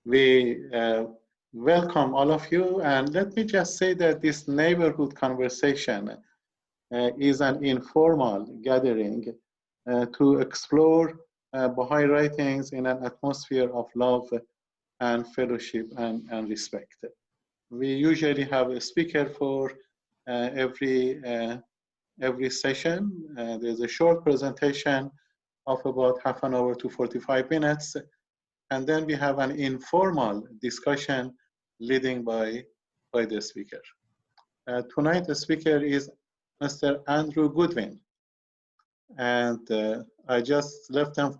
We welcome all of you, and let me just say that this neighborhood conversation is an informal gathering to explore Baha'i writings in an atmosphere of love and fellowship and respect. We usually have a speaker for every session. There's a short presentation of about half an hour to 45 minutes. And then we have an informal discussion leading by the speaker. Tonight, the speaker is Mr. Andrew Goodwin. And I just left them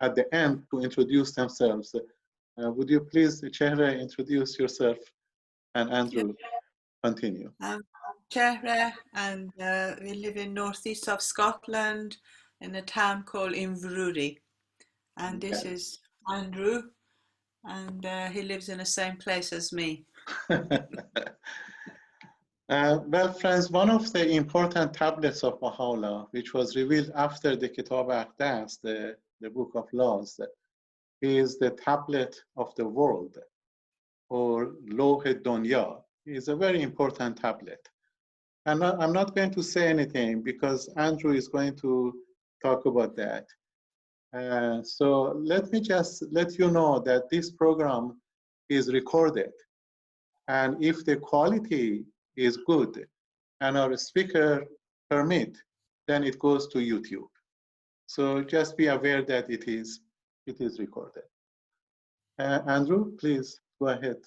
at the end to introduce themselves. Would you please, Chehre, introduce yourself, and Andrew, continue. I'm Chehre, and we live in northeast of Scotland in a town called Inverurie. And this is Andrew, and he lives in the same place as me. Well, friends, one of the important tablets of Baha'u'llah, which was revealed after the Kitab Aqdas, the Book of Laws, is the tablet of the world, or Lawh-e-Dunya. Is a very important tablet. And I'm not going to say anything because Andrew is going to talk about that. So let me just let you know that this program is recorded. And if the quality is good and our speaker permit, then it goes to YouTube. So just be aware that it is recorded. Andrew, please go ahead.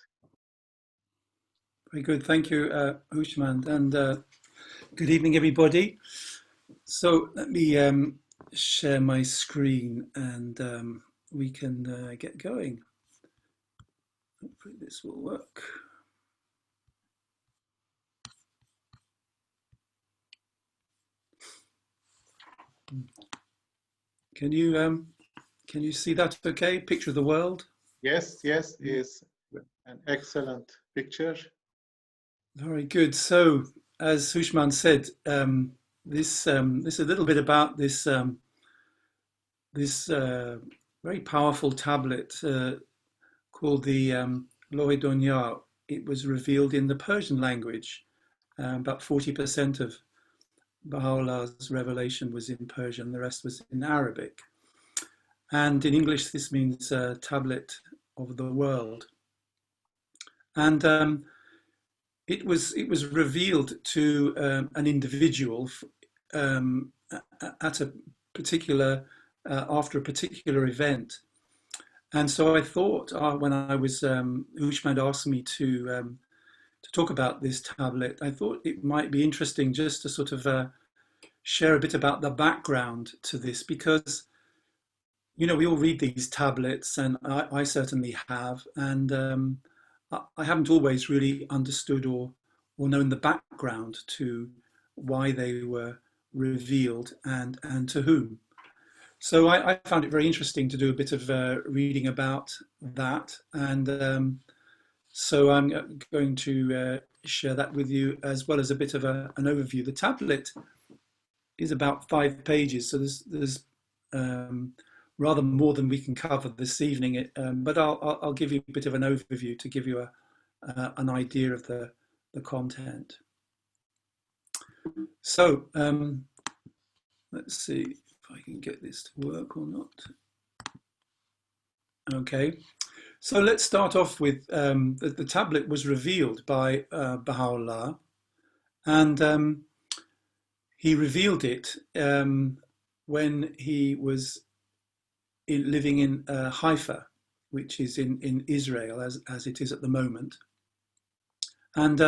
Very good, thank you, Houshmand, and good evening, everybody. So let me share my screen, and we can get going. Hopefully this will work. Can you see that okay? Picture of the world? Yes, is an excellent picture. Very good. So, as Houshmand said, this is a little bit about this very powerful tablet called the Lawh-e-Dunya. It was revealed in the Persian language. About 40% of Baha'u'llah's revelation was in Persian, the rest was in Arabic. And in English, this means tablet of the world. And it was revealed to an individual at a particular after a particular event. And so I thought, when I was Houshmand asked me to talk about this tablet, I thought it might be interesting just to sort of share a bit about the background to this, because we all read these tablets, and I certainly have, and I haven't always really understood or known the background to why they were revealed and to whom. So I found it very interesting to do a bit of reading about that, and so I'm going to share that with you, as well as a bit of an overview. The tablet is about 5 pages, so there's rather more than we can cover this evening, but I'll give you a bit of an overview to give you an idea of the content. So let's see if I can get this to work or not. Okay, so let's start off with the tablet was revealed by Baha'u'llah, and he revealed it when he was living in Haifa, which is in Israel, as it is at the moment. And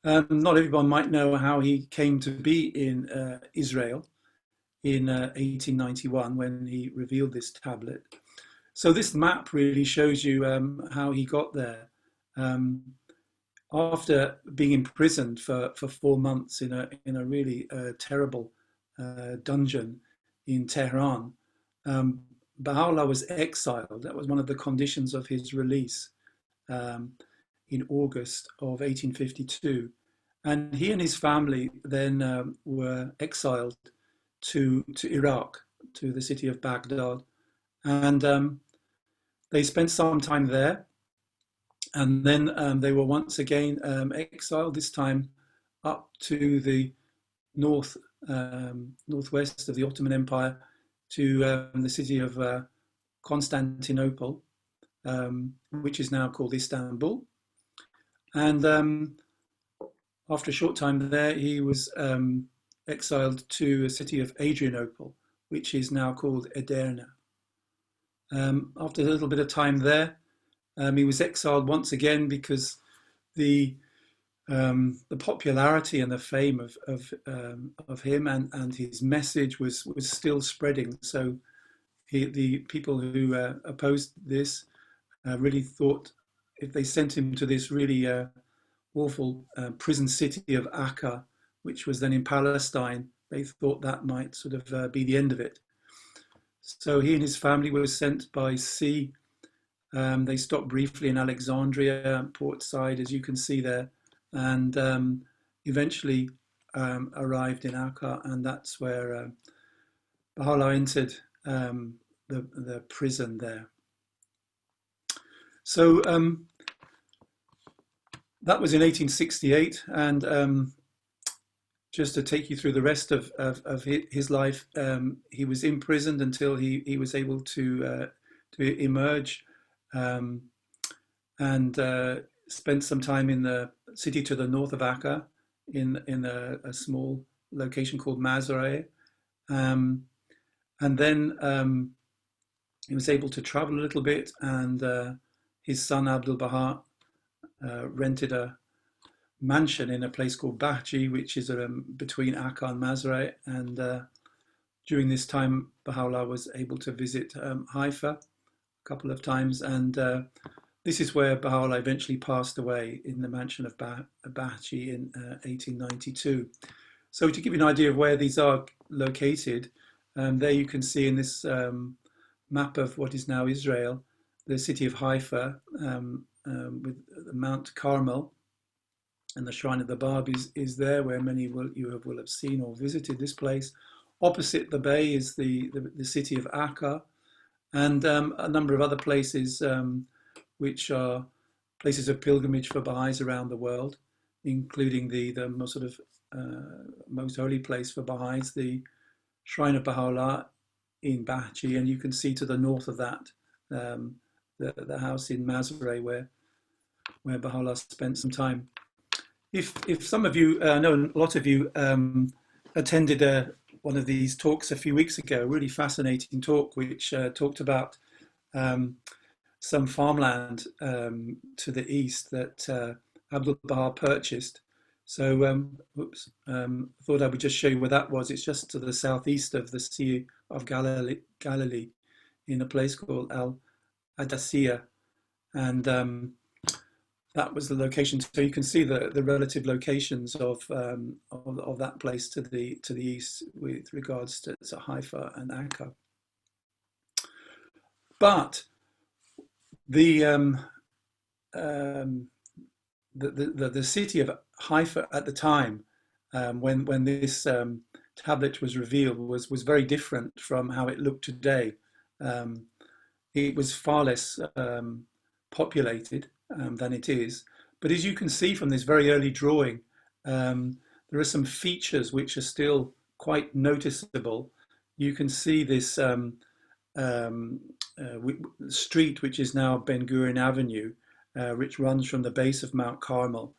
not everyone might know how he came to be in Israel in 1891 when he revealed this tablet. So this map really shows you how he got there. After being imprisoned for 4 months in a really terrible dungeon in Tehran, Baha'u'llah was exiled. That was one of the conditions of his release in August of 1852. And he and his family then were exiled to Iraq, to the city of Baghdad. And they spent some time there, and then they were once again exiled, this time up to the northwest of the Ottoman Empire, to the city of Constantinople, which is now called Istanbul. And after a short time there, he was exiled to a city of Adrianople, which is now called Edirne. After a little bit of time there, he was exiled once again because the popularity and the fame of him and his message was still spreading. So the people who opposed this really thought if they sent him to this really awful prison city of Akka, which was then in Palestine, they thought that might sort of be the end of it. So he and his family were sent by sea. They stopped briefly in Alexandria, port side, as you can see there, and eventually arrived in Akka, and that's where Baha'u'llah entered the prison there. So that was in 1868, and just to take you through the rest of his life, he was imprisoned until he was able to emerge, and spent some time in the city to the north of Akka, in a small location called Mazareh, and then he was able to travel a little bit, and his son Abdul Baha rented a mansion in a place called Bahji, which is between Akka and Mazareh, and during this time Baha'u'llah was able to visit Haifa a couple of times, and this is where Baha'u'llah eventually passed away, in the mansion of Bahji in 1892. So to give you an idea of where these are located, there you can see in this map of what is now Israel, the city of Haifa, with Mount Carmel, and the Shrine of the Bab is there, where many will have seen or visited this place. Opposite the bay is the city of Akka, and a number of other places which are places of pilgrimage for Baha'is around the world, including the most sort of most holy place for Baha'is, the Shrine of Baha'u'llah in Bahji, and you can see to the north of that the house in Mazareh where Baha'u'llah spent some time. If some of you, I know a lot of you attended one of these talks a few weeks ago, a really fascinating talk, which talked about some farmland to the east that Abdul Baha purchased. So, thought I would just show you where that was. It's just to the southeast of the Sea of Galilee, in a place called Al-Adasiyah, and that was the location. So you can see the relative locations of that place to the east with regards to Haifa and Akka. But the city of Haifa at the time, when this tablet was revealed, was very different from how it looked today. It was far less populated than it is, but as you can see from this very early drawing, there are some features which are still quite noticeable. You can see this street, which is now Ben Gurion Avenue, which runs from the base of Mount Carmel,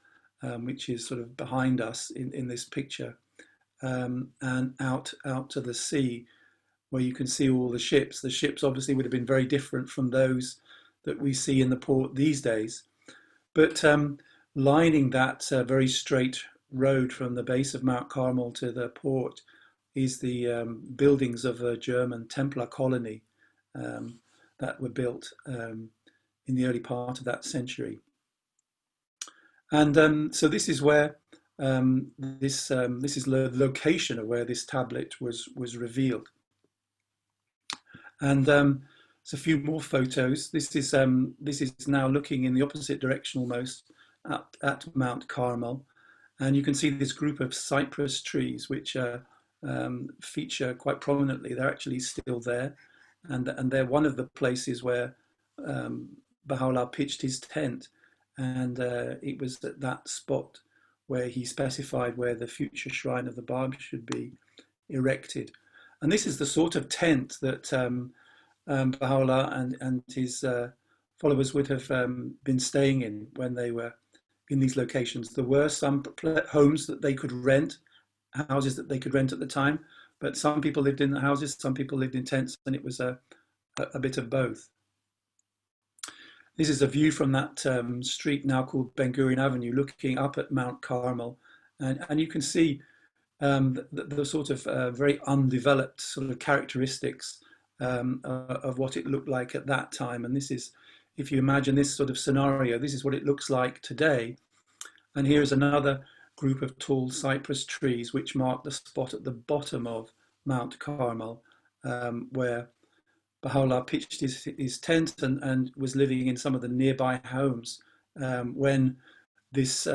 which is sort of behind us in this picture, and out to the sea, where you can see all the ships. The ships obviously would have been very different from those that we see in the port these days. But lining that very straight road from the base of Mount Carmel to the port is the buildings of a German Templar colony that were built in the early part of that century. And so this is where this is the location of where this tablet was revealed. And there's a few more photos. This is now looking in the opposite direction almost at Mount Carmel, and you can see this group of cypress trees which feature quite prominently. They're actually still there, and they're one of the places where Baha'u'llah pitched his tent, and it was at that spot where he specified where the future shrine of the Bab should be erected. And this is the sort of tent that Baha'u'llah and his followers would have been staying in when they were in these locations. There were some homes that they could rent, houses that they could rent at the time, but some people lived in the houses, some people lived in tents, and it was a bit of both. This is a view from that street now called Ben Gurion Avenue, looking up at Mount Carmel, and you can see the sort of very undeveloped sort of characteristics of what it looked like at that time. And this is, if you imagine this sort of scenario, this is what it looks like today. And here's another group of tall cypress trees which mark the spot at the bottom of Mount Carmel, where Baha'u'llah pitched his tent and was living in some of the nearby homes when this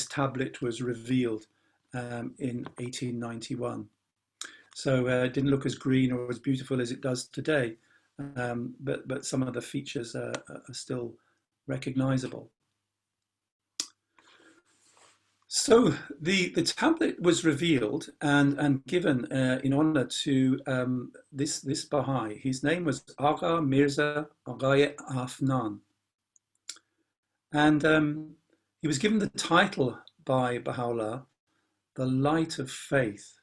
tablet was revealed in 1891. So it didn't look as green or as beautiful as it does today, but some of the features are still recognizable. So the tablet was revealed and given in honor to this Baha'i. His name was Agha Mirza Agha Afnan. And he was given the title by Baha'u'llah, the Light of Faith,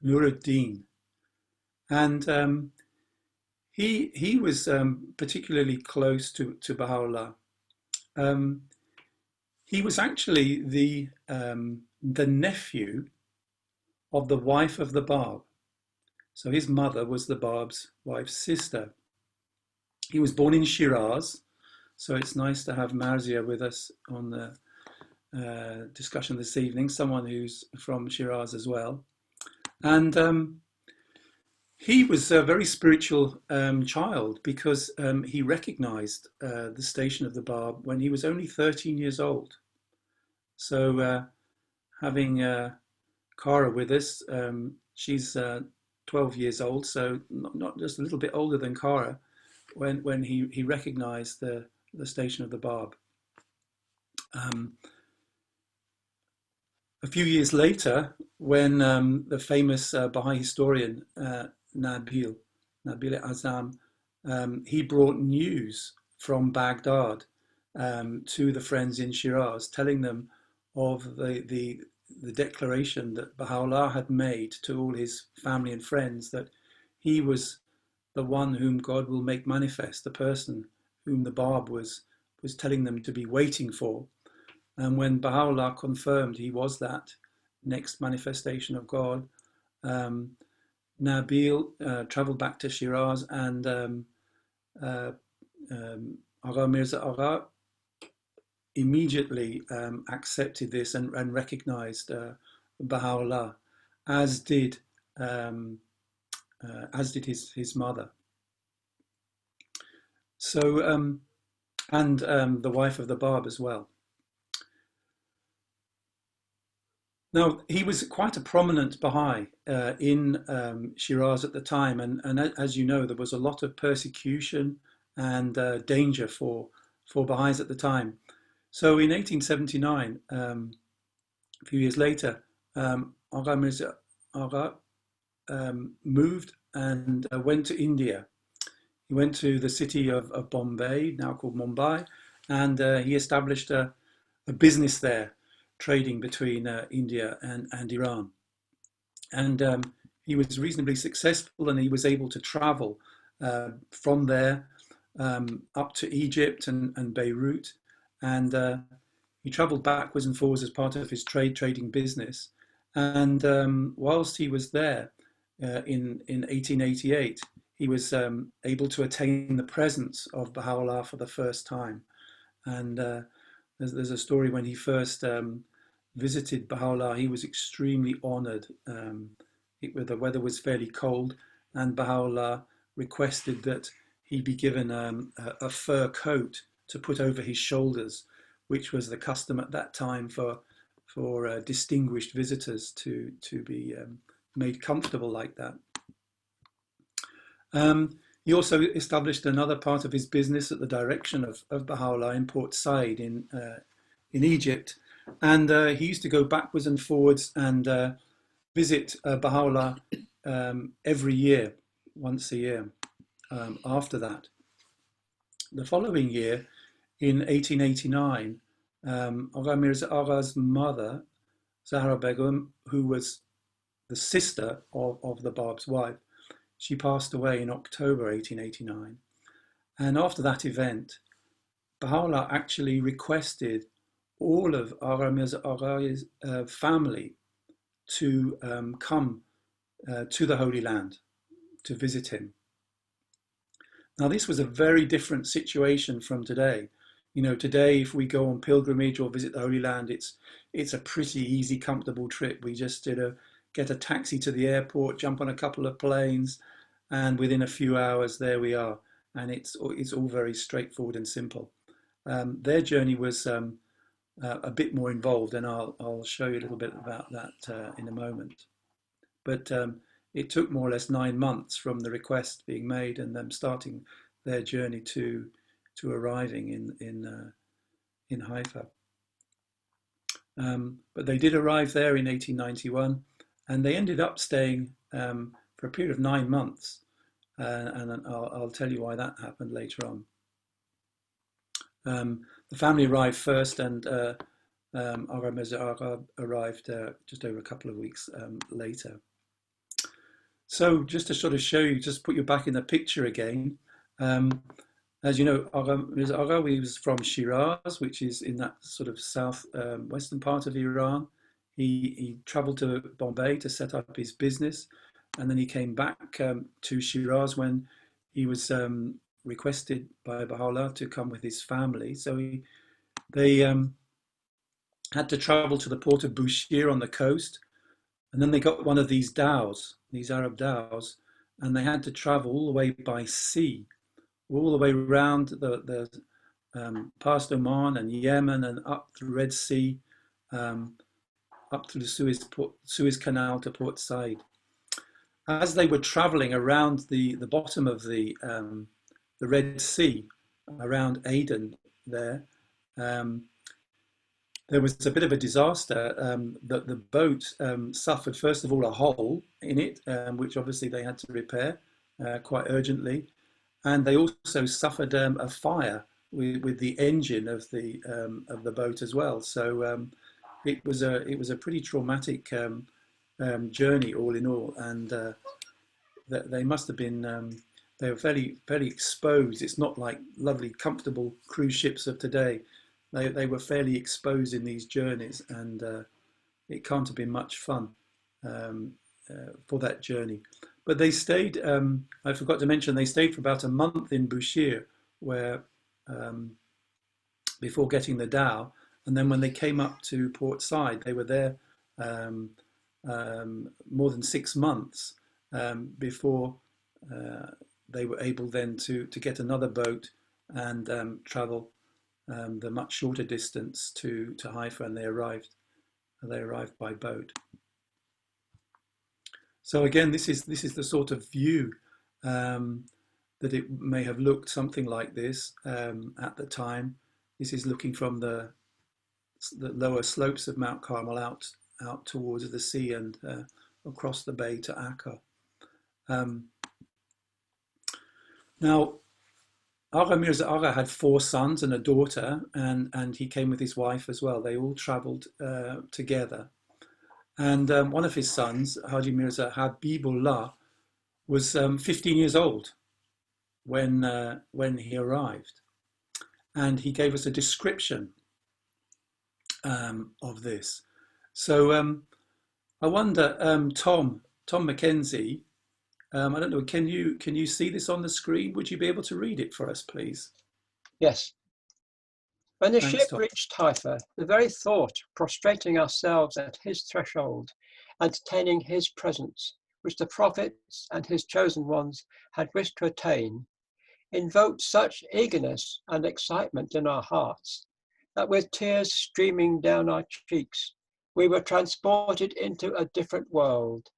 Nuruddin. And he was particularly close to Baha'u'llah. He was actually the nephew of the wife of the Bab. So his mother was the Bab's wife's sister. He was born in Shiraz. So it's nice to have Marzia with us on the discussion this evening, someone who's from Shiraz as well. And he was a very spiritual child because he recognized the station of the Bab when he was only 13 years old. So having Kara with us, she's 12 years old, so not just a little bit older than Kara, when he recognized the station of the Bab. A few years later, when the famous Baha'i historian Nabil Azam, he brought news from Baghdad to the friends in Shiraz, telling them of the declaration that Baha'u'llah had made to all his family and friends, that he was the one whom God will make manifest, the person whom the Bab was telling them to be waiting for. And when Baha'u'llah confirmed he was that next manifestation of God, Nabil travelled back to Shiraz, and Agha Mirza Agha immediately accepted this and recognized Baha'u'llah, as did his mother. So and the wife of the Bab as well. Now, he was quite a prominent Baha'i in Shiraz at the time, and as you know, there was a lot of persecution and danger for Baha'is at the time. So in 1879, a few years later, Agha Mirza Agha moved and went to India. He went to the city of Bombay, now called Mumbai, and he established a business there, trading between India and Iran. And he was reasonably successful, and he was able to travel from there up to Egypt and Beirut. And he traveled backwards and forwards as part of his trading business. And whilst he was there in 1888, he was able to attain the presence of Baha'u'llah for the first time. And there's a story when he first visited Baha'u'llah, he was extremely honored. The weather was fairly cold, and Baha'u'llah requested that he be given a fur coat to put over his shoulders, which was the custom at that time for distinguished visitors to be made comfortable like that. He also established another part of his business at the direction of Baha'u'llah in Port Said in Egypt. And he used to go backwards and forwards and visit Baha'u'llah every year, once a year after that. The following year, in 1889, Agha Mirza Agha's mother, Zahra Begum, who was the sister of the Bab's wife, she passed away in October 1889. And after that event, Baha'u'llah actually requested all of Agha Mirza Agha's family to come to the Holy Land to visit him. Now, this was a very different situation from today. You know, today, if we go on pilgrimage or visit the Holy Land, it's a pretty easy, comfortable trip. We just get a taxi to the airport, jump on a couple of planes, and within a few hours, there we are. And it's all very straightforward and simple. Their journey was a bit more involved, and I'll show you a little bit about that in a moment. But it took more or less 9 months from the request being made and them starting their journey to arriving in Haifa. But they did arrive there in 1891, and they ended up staying for a period of 9 months, and I'll tell you why that happened later on. The family arrived first, and Agha Mirza Agha arrived just over a couple of weeks later. So just to sort of show you, just put you back in the picture again. As you know, Agha Mirza Agha, he was from Shiraz, which is in that sort of south western part of Iran. He travelled to Bombay to set up his business, and then he came back to Shiraz when he was requested by Baha'u'llah to come with his family. So they had to travel to the port of Bushir on the coast, and then they got one of these dhows, these Arab dhows, and they had to travel all the way by sea, all the way around the past Oman and Yemen and up the Red Sea, up through the Suez Canal to Port Said. As they were traveling around the bottom of the Red Sea, around Aden there was a bit of a disaster. That the boat suffered, first of all, a hole in it, which obviously they had to repair quite urgently. And they also suffered a fire with the engine of the boat as well. So it was a pretty traumatic journey, all in all. And they must have been they were fairly exposed. It's not like lovely, comfortable cruise ships of today. They were fairly exposed in these journeys, and it can't have been much fun for that journey. But they stayed, I forgot to mention, they stayed for about a month in Bushir, where before getting the dhow. And then when they came up to Port Said, they were there more than 6 months before they were able then to get another boat and travel the much shorter distance to Haifa, and they arrived by boat. So again, this is the sort of view that it may have looked something like this at the time. This is looking from the lower slopes of Mount Carmel out towards the sea and across the bay to Akka. Now, Agha Mirza Agha had 4 sons and a daughter, and he came with his wife as well. They all travelled together. And one of his sons, Haji Mirza Habibullah, was 15 years old when he arrived. And he gave us a description of this. So I wonder, Tom Mackenzie, I don't know, can you see this on the screen? Would you be able to read it for us, please? Yes. When the Thanks, ship Tom. reached Haifa, the very thought of prostrating ourselves at his threshold, entertaining his presence, which the prophets and his chosen ones had wished to attain, invoked such eagerness and excitement in our hearts that with tears streaming down our cheeks, we were transported into a different world.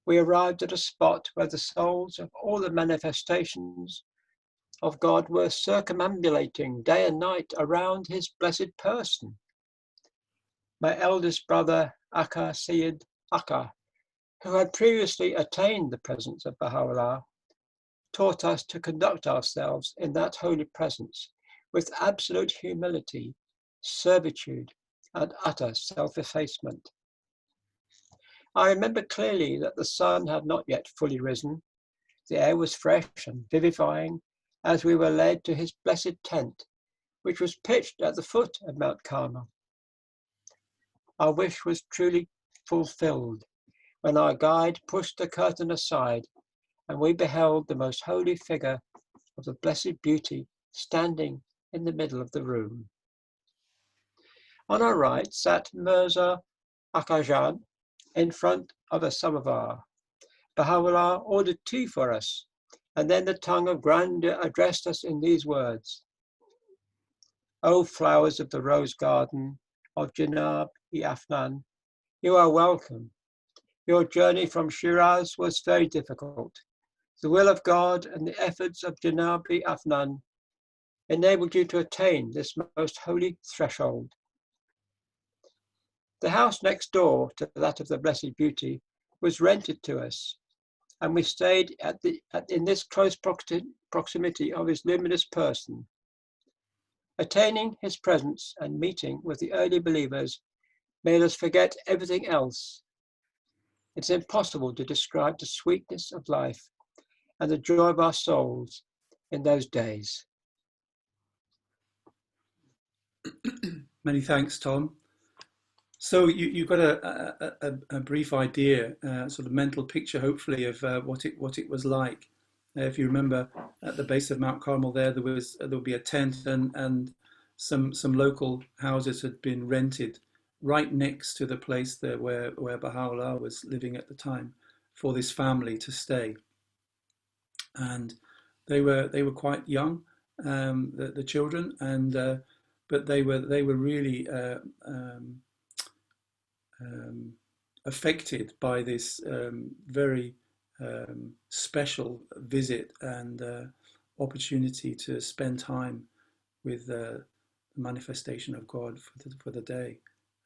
we arrived at a spot where the souls of all the manifestations of God were circumambulating day and night around his blessed person. My eldest brother, Akka Syed Akka, who had previously attained the presence of Baha'u'llah, taught us to conduct ourselves in that holy presence with absolute humility, servitude, and utter self-effacement. I remember clearly that the sun had not yet fully risen. The air was fresh and vivifying as we were led to his blessed tent, which was pitched at the foot of Mount Carmel. Our wish was truly fulfilled when our guide pushed the curtain aside and we beheld the most holy figure of the Blessed Beauty standing in the middle of the room. On our right sat Mirza Akajad in front of a samovar. Baha'u'llah ordered tea for us, and then the tongue of grandeur addressed us in these words: O flowers of the rose garden of Janab-i Afnan, you are welcome. Your journey from Shiraz was very difficult. The will of God and the efforts of Janab-i Afnan enabled you to attain this most holy threshold. The house next door to that of the Blessed Beauty was rented to us, and we stayed in this close proximity of his luminous person. Attaining his presence and meeting with the early believers made us forget everything else. It's impossible to describe the sweetness of life and the joy of our souls in those days. Many thanks, Tom. So you've got a brief idea, sort of mental picture, hopefully, of what it was like. If you remember, at the base of Mount Carmel, there would be a tent, and some local houses had been rented right next to the place there where Baha'u'llah was living at the time, for this family to stay. And they were quite young, the children, and but they were really affected by this very special visit and opportunity to spend time with the manifestation of God for the day.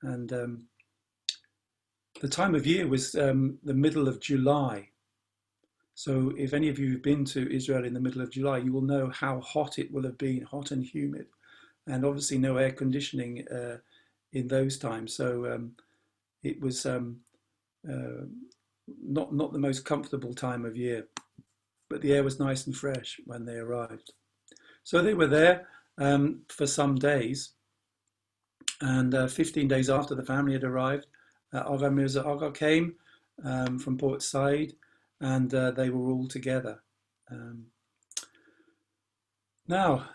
And the time of year was the middle of July. So if any of you have been to Israel in the middle of July, you will know how hot it will have been, hot and humid, and obviously no air conditioning in those times. So it was not the most comfortable time of year, but the air was nice and fresh when they arrived. So they were there for some days, and 15 days after the family had arrived, Agha Mirza Agha came from Port Said, and they were all together. Now,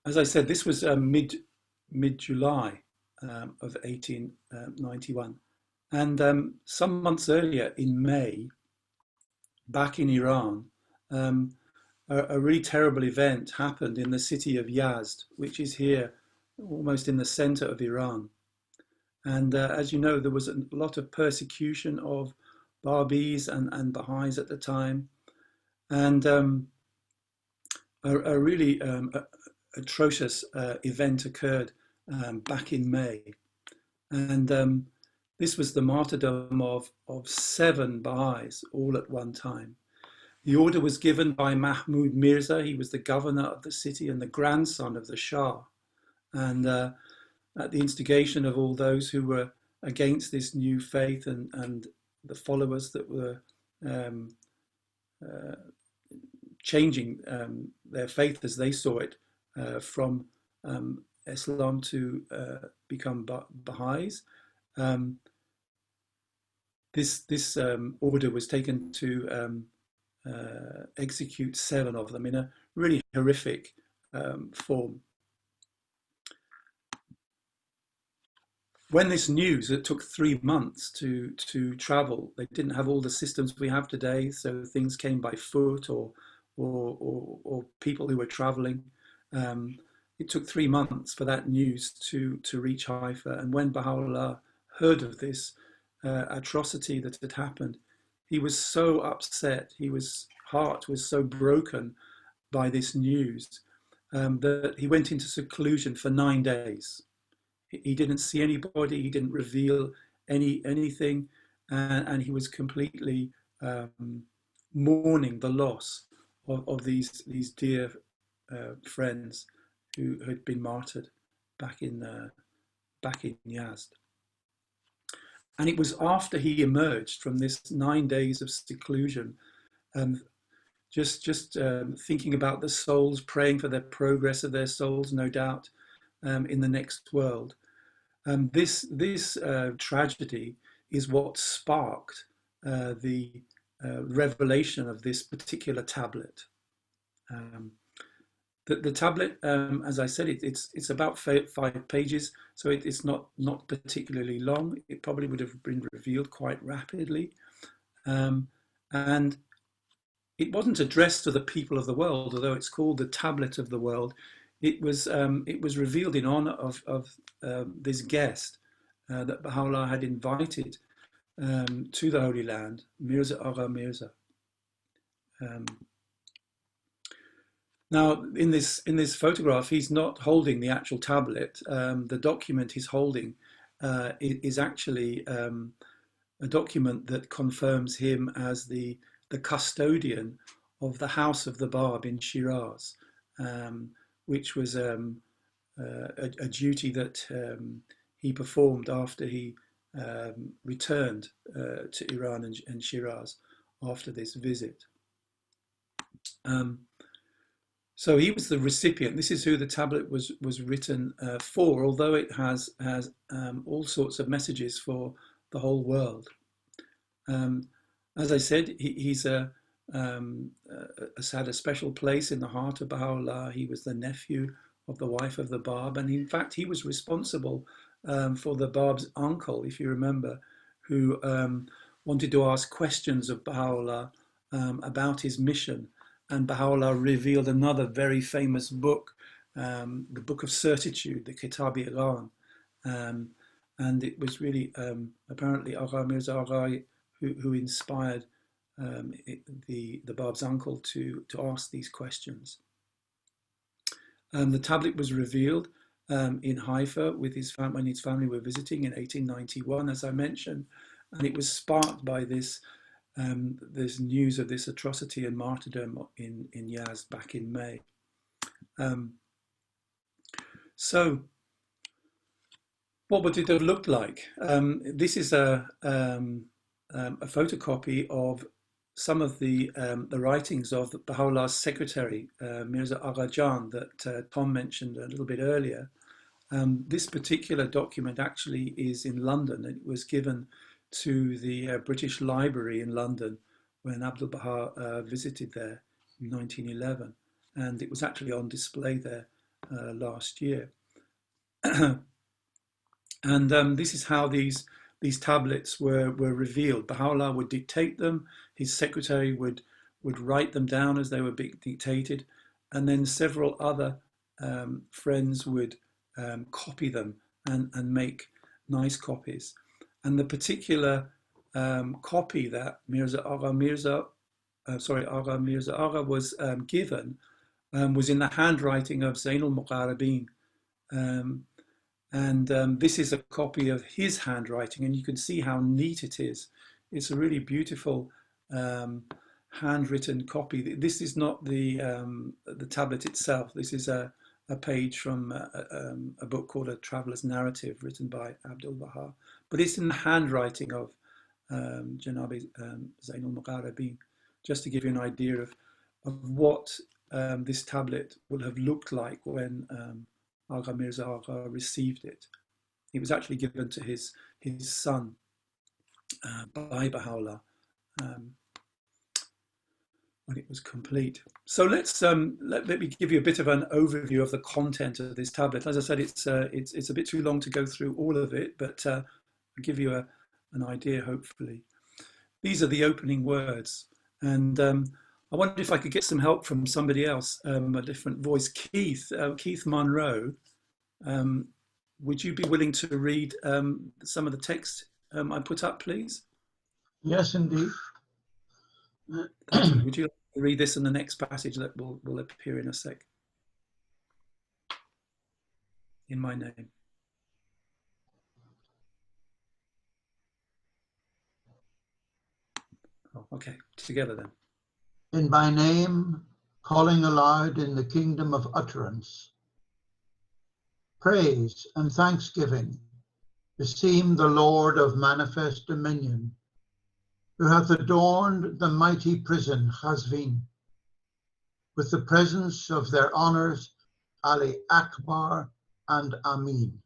as I said, this was mid-July of 1891. And some months earlier, in May, back in Iran, a really terrible event happened in the city of Yazd, which is here, almost in the center of Iran. And as you know, there was a lot of persecution of Babis and Baha'is at the time. And a really atrocious event occurred back in May. And this was the martyrdom of 7 Baha'is all at one time. The order was given by Mahmud Mirza. He was the governor of the city and the grandson of the Shah. And at the instigation of all those who were against this new faith and the followers that were changing their faith as they saw it from Islam to become Baha'is, this order was taken to execute 7 of them in a really horrific form. When this news, it took 3 months to travel. They didn't have all the systems we have today, so things came by foot or people who were traveling. It took 3 months for that news to reach Haifa. And when Baha'u'llah heard of this, atrocity that had happened, he was so upset. His heart was so broken by this news that he went into seclusion for 9 days. He didn't see anybody. He didn't reveal anything, and he was completely mourning the loss of these dear friends who had been martyred back in Yazd. And it was after he emerged from this 9 days of seclusion, just thinking about the souls, praying for the progress of their souls, no doubt, in the next world. This tragedy is what sparked the revelation of this particular tablet. The tablet, as I said, it's about 5 pages, so it's not particularly long. It probably would have been revealed quite rapidly, and it wasn't addressed to the people of the world, although it's called the Tablet of the World. It was revealed in honor of this guest that Baha'u'llah had invited to the Holy Land, Mirza Agha Mirza. Now, in this photograph, he's not holding the actual tablet. The document he's holding is actually a document that confirms him as the custodian of the House of the Bab in Shiraz, which was a duty that he performed after he returned to Iran and Shiraz after this visit. So he was the recipient. This is who the tablet was written for, although it has all sorts of messages for the whole world. As I said, he's had a special place in the heart of Baha'u'llah. He was the nephew of the wife of the Bab, and in fact he was responsible for the Bab's uncle, if you remember, who wanted to ask questions of Baha'u'llah about his mission. And Baha'u'llah revealed another very famous book, the Book of Certitude, the Kitab-i-Iran. And it was really apparently Agha Mirza Agha who inspired the Bab's uncle to ask these questions. The tablet was revealed in Haifa when his family were visiting in 1891, as I mentioned, and it was sparked by this news of this atrocity and martyrdom in Yazd back in May. So, what would it have looked like? This is a photocopy of some of the writings of Baha'u'llah's secretary, Mirza Agha Jan, that Tom mentioned a little bit earlier. This particular document actually is in London. It was given to the British Library in London when Abdul Baha visited there in 1911, and it was actually on display there last year. And this is how these tablets were revealed. Baha'u'llah would dictate them, his secretary would write them down as they were being dictated, and then several other friends would copy them and make nice copies. And the particular copy that Agha Mirza Agha was given was in the handwriting of Zain al-Muqarrabin. This is a copy of his handwriting, and you can see how neat it is. It's a really beautiful handwritten copy. This is not the tablet itself. This is a page from a book called A Traveller's Narrative, written by Abdul Baha. But it's in the handwriting of Janabi Zain al-Muqarrabin, just to give you an idea of what this tablet would have looked like when Agha Mirza Agha received it. It was actually given to his son by Baha'u'llah when it was complete. So let me give you a bit of an overview of the content of this tablet. As I said, it's a bit too long to go through all of it, but I'll give you an idea, hopefully. These are the opening words, and I wondered if I could get some help from somebody else, a different voice. Keith Monroe, would you be willing to read some of the text I put up, please? Yes, indeed. Thank you. Would you like to read this in the next passage that will appear in a sec? In my name. Oh, okay, together then. In my name, calling aloud in the kingdom of utterance, praise and thanksgiving beseem the Lord of manifest dominion, who hath adorned the mighty prison Chazvin with the presence of their honours Ali Akbar and Amin,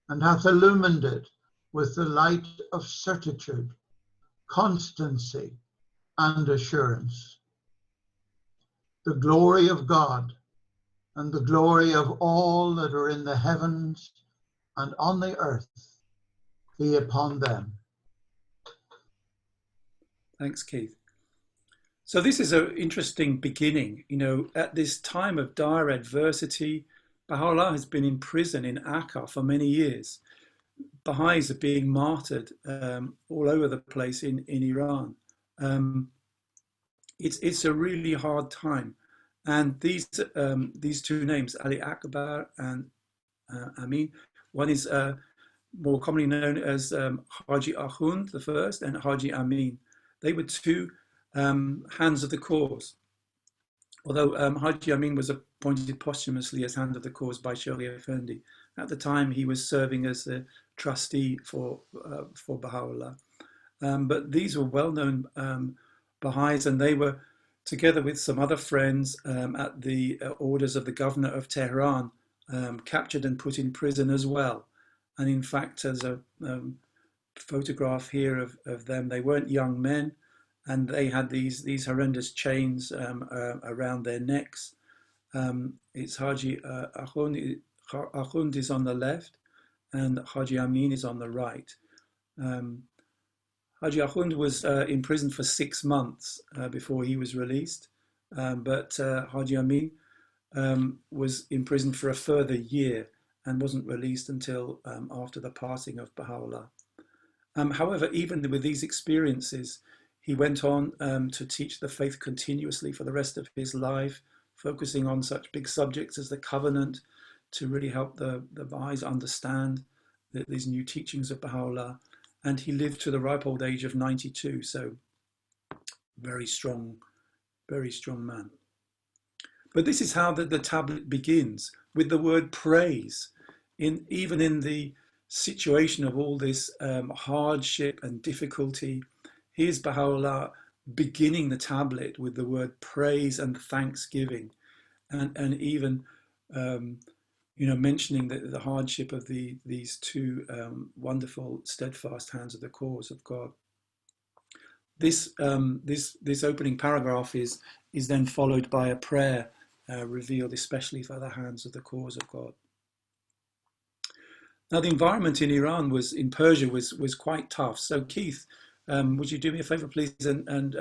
and hath illumined it with the light of certitude, constancy, and assurance. The glory of God and the glory of all that are in the heavens and on the earth be upon them. Thanks, Keith. So this is an interesting beginning. You know, at this time of dire adversity, Baha'u'llah has been in prison in Akka for many years. Baha'is are being martyred all over the place in Iran. It's a really hard time. And these two names, Ali Akbar and Amin, one is more commonly known as Haji Akhund the first and Haji Amin. They were two hands of the cause. Although Haji Amin was appointed posthumously as hand of the cause by Shoghi Effendi. At the time, he was serving as the trustee for Baha'u'llah. But these were well-known Baha'is, and they were, together with some other friends, at the orders of the governor of Tehran, captured and put in prison as well. And in fact, there's a photograph here of them. They weren't young men, and they had these horrendous chains around their necks. It's Haji Akhund is on the left, and Haji Amin is on the right. Haji Akhund was imprisoned for 6 months before he was released, but Haji Amin was imprisoned for a further year and wasn't released until after the passing of Baha'u'llah. However, even with these experiences, he went on to teach the faith continuously for the rest of his life, focusing on such big subjects as the covenant to really help the Baha'is understand these new teachings of Baha'u'llah. And he lived to the ripe old age of 92, so very strong man. But this is how the tablet begins, with the word praise. Even in the situation of all this hardship and difficulty, here's Baha'u'llah beginning the tablet with the word praise and thanksgiving, and even mentioning the hardship of these two wonderful, steadfast hands of the cause of God. This opening paragraph is then followed by a prayer revealed especially for the hands of the cause of God. Now, the environment in Persia was quite tough. So, Keith, would you do me a favour, please, and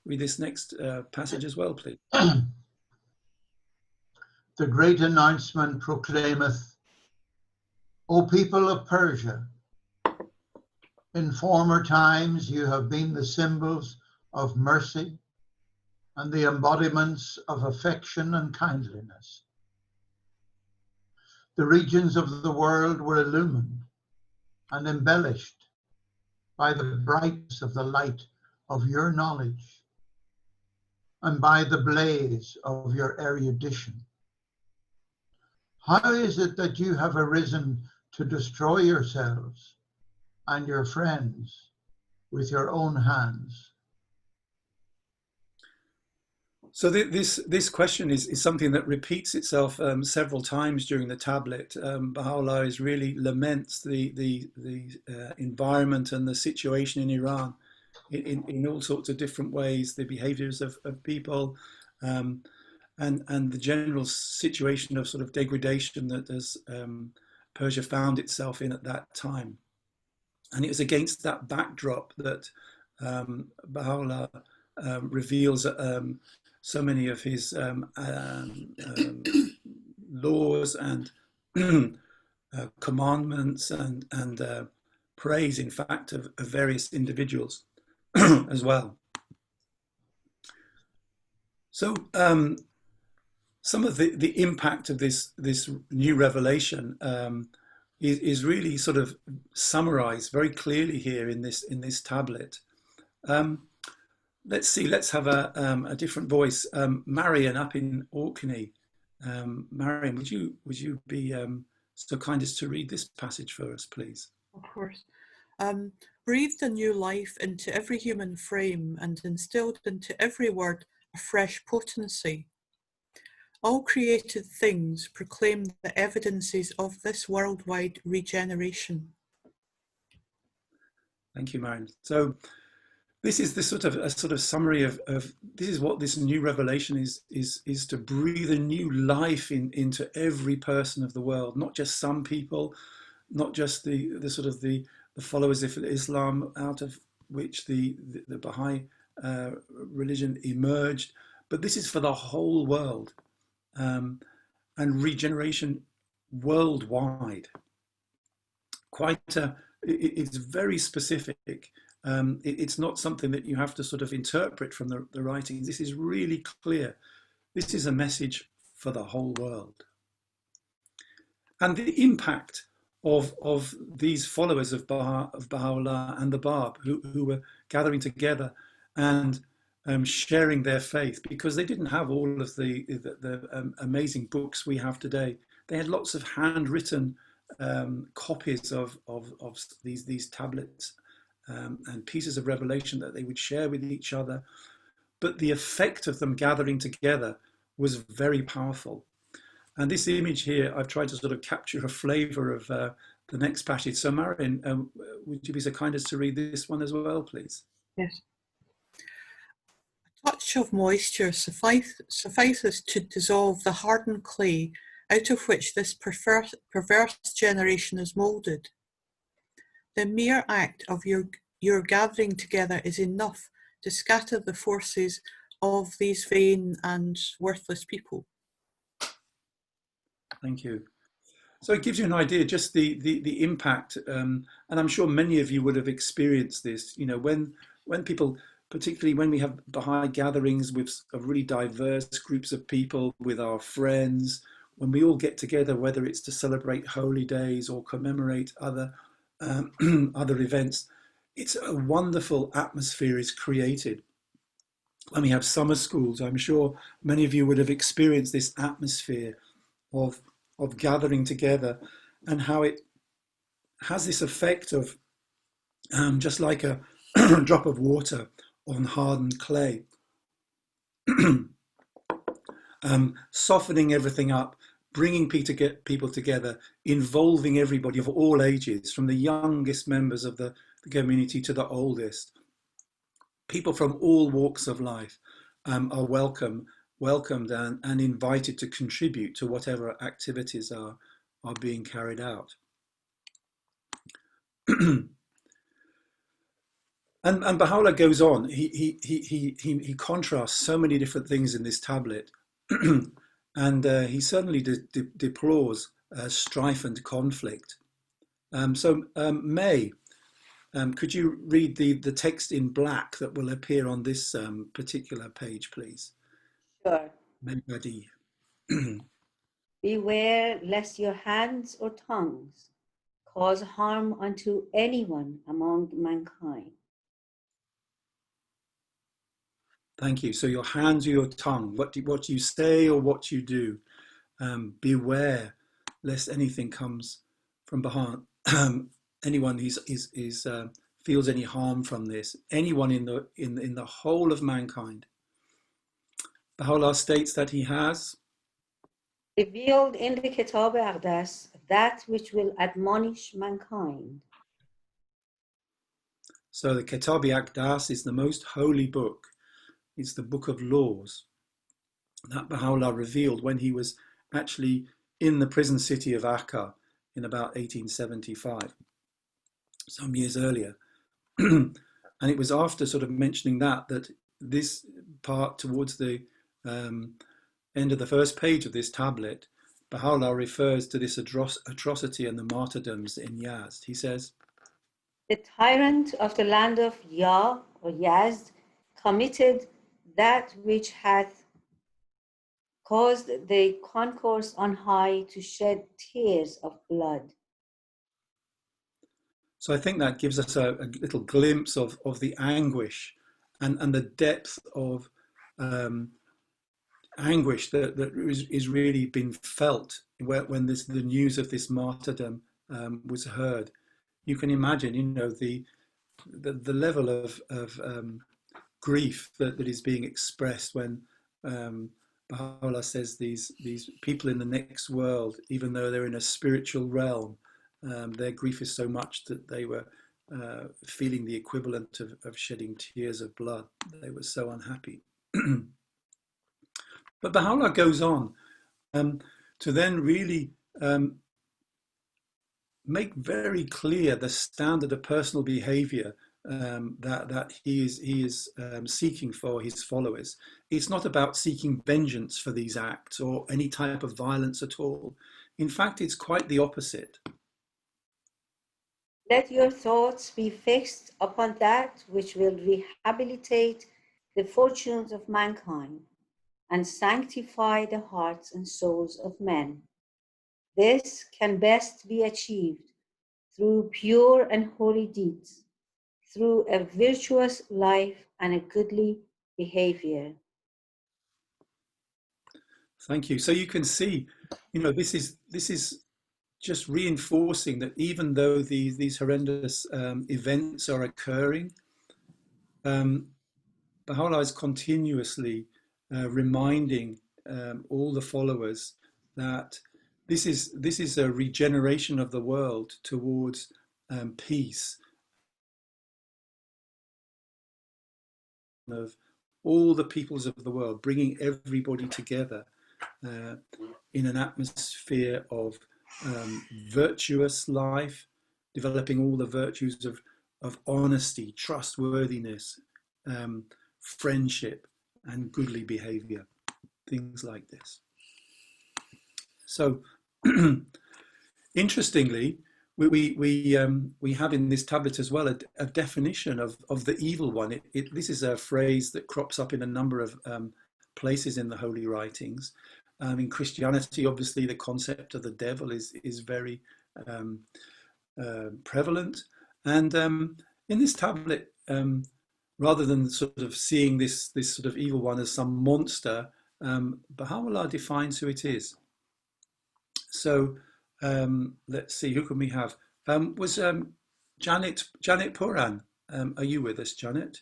read this next passage as well, please? The great announcement proclaimeth, O people of Persia, in former times you have been the symbols of mercy and the embodiments of affection and kindliness. The regions of the world were illumined and embellished by the brightness of the light of your knowledge and by the blaze of your erudition. How is it that you have arisen to destroy yourselves and your friends with your own hands? So this question is something that repeats itself several times during the tablet. Baha'u'llah really laments the environment and the situation in Iran in all sorts of different ways, the behaviors of people, and the general situation of sort of degradation that Persia found itself in at that time. And it was against that backdrop that Baha'u'llah reveals so many of his laws and commandments and praise, in fact, of various individuals as well. So some of the impact of this new revelation is really sort of summarized very clearly here in this tablet. Let's see. Let's have a different voice. Marion up in Orkney. Marion, would you be so kind as to read this passage for us, please? Of course. Breathed a new life into every human frame and instilled into every word a fresh potency. All created things proclaim the evidences of this worldwide regeneration. Thank you, Marion. So this is a sort of summary of this is what this new revelation is to breathe a new life into every person of the world, not just some people, not just the followers of Islam, out of which the Baha'i religion emerged, but this is for the whole world, and regeneration worldwide. It's very specific. It's not something that you have to sort of interpret from the writings. This is really clear. This is a message for the whole world. And the impact of these followers of Baha'u'llah and the Bab who were gathering together and sharing their faith, because they didn't have all of the amazing books we have today. They had lots of handwritten copies of these tablets and pieces of revelation that they would share with each other. But the effect of them gathering together was very powerful. And this image here, I've tried to sort of capture a flavour of the next passage. So Marion, would you be so kind as to read this one as well, please? Yes. A touch of moisture suffices to dissolve the hardened clay out of which this perverse generation is moulded. The mere act of your gathering together is enough to scatter the forces of these vain and worthless people. Thank you. So it gives you an idea, just the impact, and I'm sure many of you would have experienced this. You know, when people, particularly when we have Baha'i gatherings with really diverse groups of people, with our friends, when we all get together, whether it's to celebrate holy days or commemorate other other events, it's a wonderful atmosphere is created. When we have summer schools, I'm sure many of you would have experienced this atmosphere of gathering together, and how it has this effect of just like a drop of water on hardened clay, softening everything up, bringing people together, involving everybody of all ages, from the youngest members of the community to the oldest. People from all walks of life are welcomed and invited to contribute to whatever activities are being carried out. And Baha'u'llah goes on. He contrasts so many different things in this tablet, and he certainly deplores strife and conflict. May, could you read the text in black that will appear on this particular page, please? Sure. Maybe. Beware lest your hands or tongues cause harm unto anyone among mankind. Thank you. So your hands or your tongue, what you say or what you do, beware lest anything comes from behind. Anyone feels any harm from this. Anyone in the whole of mankind. Baha'u'llah states that he has revealed in the Kitab Aqdas that which will admonish mankind. So the Kitab Aqdas is the most holy book. It's the book of laws that Baha'u'llah revealed when he was actually in the prison city of Akka in about 1875, some years earlier. And it was after sort of mentioning that this part towards the end of the first page of this tablet, Baha'u'llah refers to this atrocity and the martyrdoms in Yazd. He says, The tyrant of the land of Yah or Yazd committed that which hath caused the concourse on high to shed tears of blood. So I think that gives us a little glimpse of the anguish and the depth of anguish that is really being felt when the news of this martyrdom was heard. You can imagine, you know, the level of grief that is being expressed when Baha'u'llah says these people in the next world, even though they're in a spiritual realm, their grief is so much that they were feeling the equivalent of shedding tears of blood. They were so unhappy. But Baha'u'llah goes on to then really make very clear the standard of personal behavior that he is seeking for his followers. It's not about seeking vengeance for these acts or any type of violence at all. In fact, it's quite the opposite. Let your thoughts be fixed upon that which will rehabilitate the fortunes of mankind and sanctify the hearts and souls of men. This can best be achieved through pure and holy deeds, through a virtuous life and a goodly behavior. Thank you. So you can see, you know, this is just reinforcing that even though these horrendous events are occurring, Baha'u'llah is continuously reminding all the followers that this is a regeneration of the world towards peace, of all the peoples of the world, bringing everybody together in an atmosphere of virtuous life, developing all the virtues of honesty, trustworthiness, friendship, and goodly behavior, things like this. So, interestingly, we have in this tablet as well a definition of the evil one. This is a phrase that crops up in a number of places in the holy writings. In Christianity, obviously, the concept of the devil is very prevalent, and in this tablet, rather than sort of seeing this sort of evil one as some monster, Baha'u'llah defines who it is. So let's see, who can we have? Was Janet Puran? Are you with us, Janet?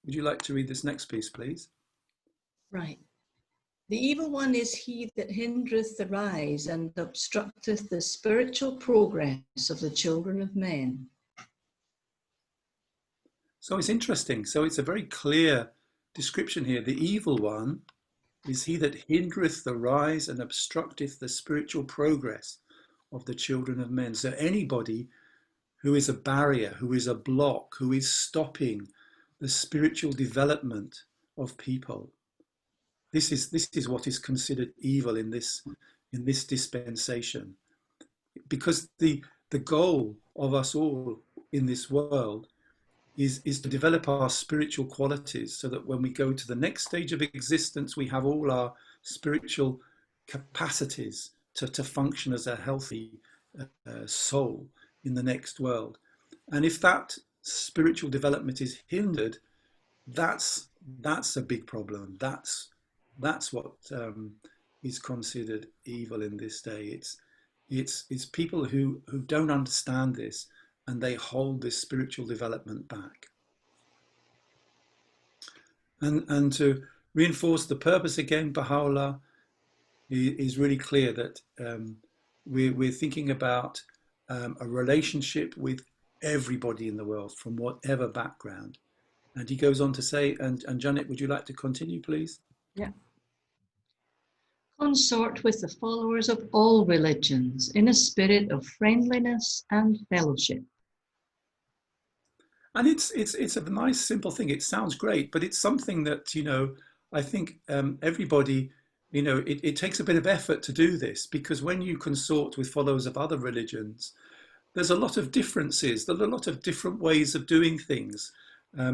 Would you like to read this next piece, please? Right. The evil one is he that hindereth the rise and obstructeth the spiritual progress of the children of men. So it's interesting. So it's a very clear description here. The evil one is he that hindereth the rise and obstructeth the spiritual progress of the children of men. So anybody who is a barrier, who is a block, who is stopping the spiritual development of people, this is what is considered evil in this dispensation. Because the goal of us all in this world is to develop our spiritual qualities so that when we go to the next stage of existence, we have all our spiritual capacities to function as a healthy soul in the next world. And if that spiritual development is hindered, that's a big problem. That's what is considered evil in this day. It's people who don't understand this, and they hold this spiritual development back. And to reinforce the purpose again, Baha'u'llah is really clear that we're thinking about a relationship with everybody in the world from whatever background. And he goes on to say, and Janet, would you like to continue, please? Yeah. Consort with the followers of all religions in a spirit of friendliness and fellowship. And it's a nice, simple thing. It sounds great, but it's something that, you know, I think everybody, you know, it takes a bit of effort to do this, because when you consort with followers of other religions, there's a lot of differences. There's a lot of different ways of doing things.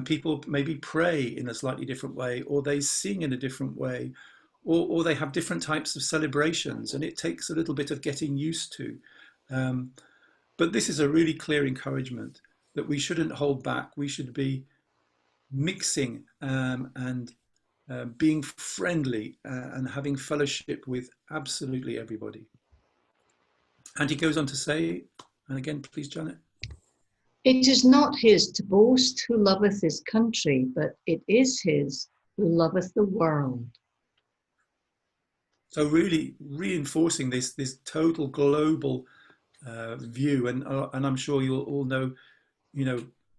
People maybe pray in a slightly different way, or they sing in a different way, or they have different types of celebrations, and it takes a little bit of getting used to. But this is a really clear encouragement that we shouldn't hold back. We should be mixing and being friendly and having fellowship with absolutely everybody. And he goes on to say, and again, please, Janet. It is not his to boast who loveth his country, but it is his who loveth the world. So really reinforcing this total global view, and I'm sure you'll all know,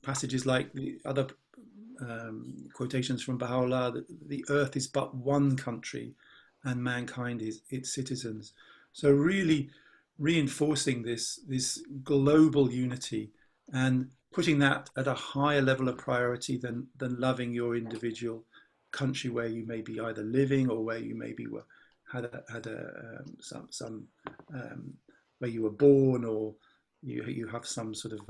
passages like the other quotations from Baha'u'llah, that the earth is but one country and mankind is its citizens. So really reinforcing this global unity and putting that at a higher level of priority than loving your individual country where you may be either living or where you maybe had some where you were born, or you have some sort of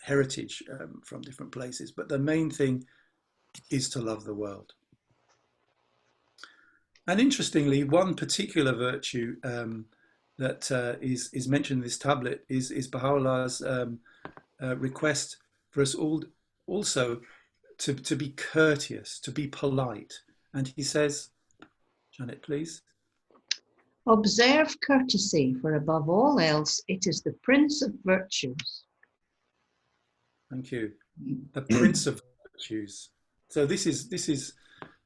heritage from different places. But the main thing is to love the world. And interestingly, one particular virtue that is mentioned in this tablet is Baha'u'llah's request for us all also to be courteous, to be polite. And he says, Janet, please. Observe courtesy, for above all else, it is the prince of virtues. Thank you. The prince of virtues. So this is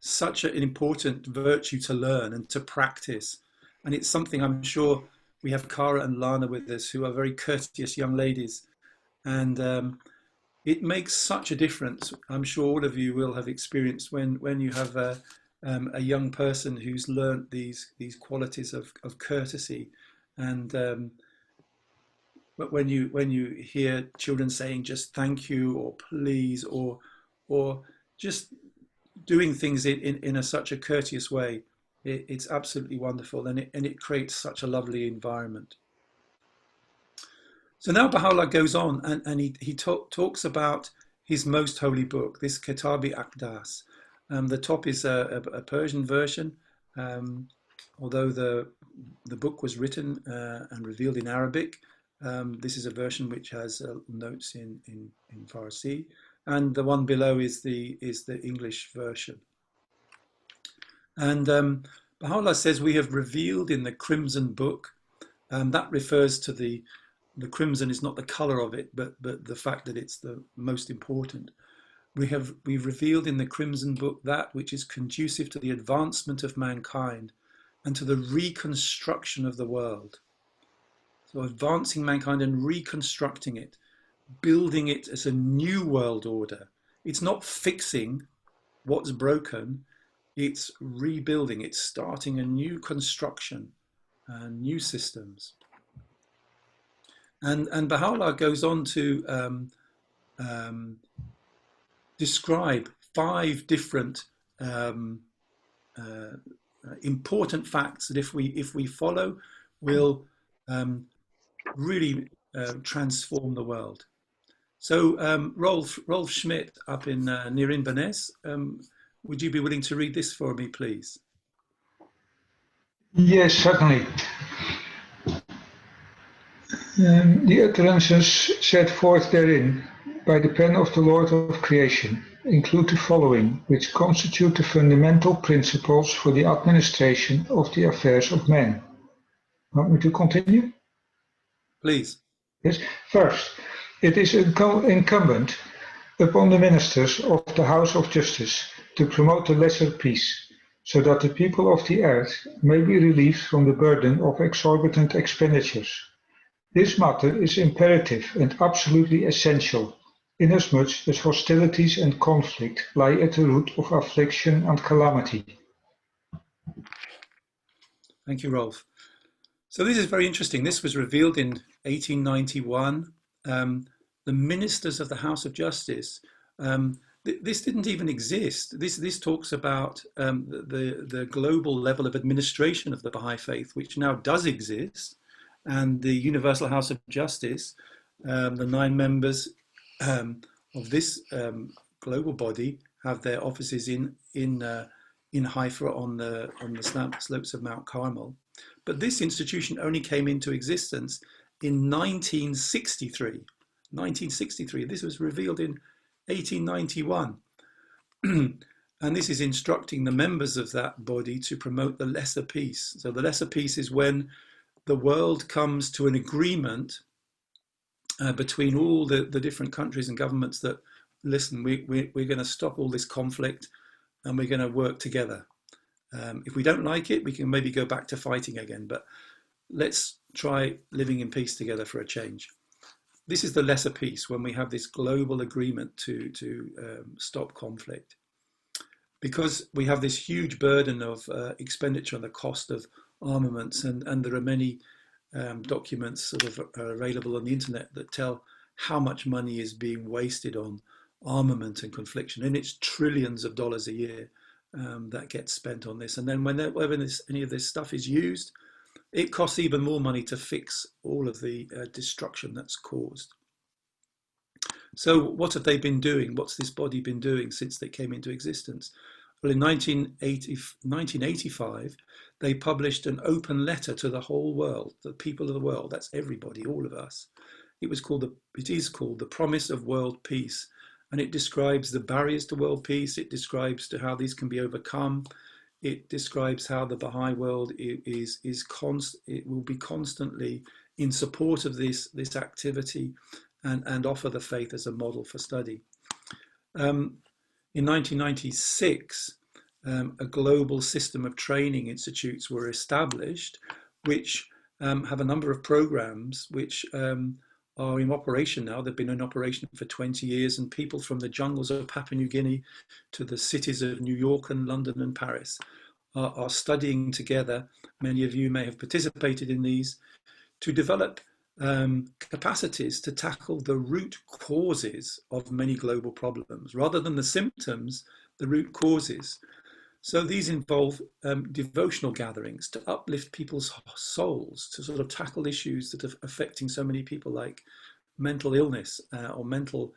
such an important virtue to learn and to practice. And it's something I'm sure we have Cara and Lana with us, who are very courteous young ladies. And it makes such a difference. I'm sure all of you will have experienced when you have a young person who's learnt these qualities of courtesy. And but when you hear children saying just thank you or please or just doing things in such a courteous way, it's absolutely wonderful, and it creates such a lovely environment. So now Baha'u'llah goes on and he talks about his most holy book, this Kitab-i Aqdas. The top is a Persian version, although the book was written and revealed in Arabic. This is a version which has notes in Farsi, and the one below is the English version. And Baha'u'llah says, we have revealed in the Crimson Book, that refers to the crimson is not the colour of it, but the fact that it's the most important. We've revealed in the Crimson Book that which is conducive to the advancement of mankind and to the reconstruction of the world. So advancing mankind and reconstructing it, building it as a new world order. It's not fixing what's broken, it's rebuilding, it's starting a new construction and new systems. And Baha'u'llah goes on to describe 5 different important facts that if we follow will really transform the world. So Rolf Schmidt up in near Inverness, would you be willing to read this for me, please? Yes, certainly. The utterances set forth therein by the pen of the Lord of creation include the following, which constitute the fundamental principles for the administration of the affairs of man. Want me to continue? Please. Yes. First, it is incumbent upon the ministers of the House of Justice to promote the lesser peace, so that the people of the earth may be relieved from the burden of exorbitant expenditures. This matter is imperative and absolutely essential, inasmuch as hostilities and conflict lie at the root of affliction and calamity. Thank you, Rolf. So this is very interesting. This was revealed in 1891. The ministers of the House of Justice, this didn't even exist. This talks about the global level of administration of the Baha'i faith, which now does exist, and the Universal House of Justice The 9 members of this global body have their offices in Haifa on the slopes of Mount Carmel. But this institution only came into existence in 1963. 1963. This was revealed in 1891. And this is instructing the members of that body to promote the lesser peace. So the lesser peace is when the world comes to an agreement between all the different countries and governments that, listen, we're going to stop all this conflict and we're going to work together. If we don't like it, we can maybe go back to fighting again, but let's try living in peace together for a change. This is the lesser peace, when we have this global agreement to stop conflict. Because we have this huge burden of expenditure on the cost of armaments, and there are many documents sort of available on the internet that tell how much money is being wasted on armament and confliction, and it's trillions of dollars a year that gets spent on this. And then whenever any of this stuff is used, it costs even more money to fix all of the destruction that's caused. So what have they been doing? What's this body been doing since they came into existence? Well, in 1985, they published an open letter to the whole world, the people of the world. That's everybody, all of us. It is called the Promise of World Peace, and it describes the barriers to world peace. It describes to how these can be overcome. It describes how the Baha'i world it will be constantly in support of this activity and offer the faith as a model for study. In 1996, a global system of training institutes were established, which have a number of programs which are in operation now. They've been in operation for 20 years, and people from the jungles of Papua New Guinea to the cities of New York and London and Paris are studying together. Many of you may have participated in these, to develop capacities to tackle the root causes of many global problems, rather than the symptoms, the root causes. So these involve devotional gatherings to uplift people's souls, to sort of tackle issues that are affecting so many people, like mental illness or mental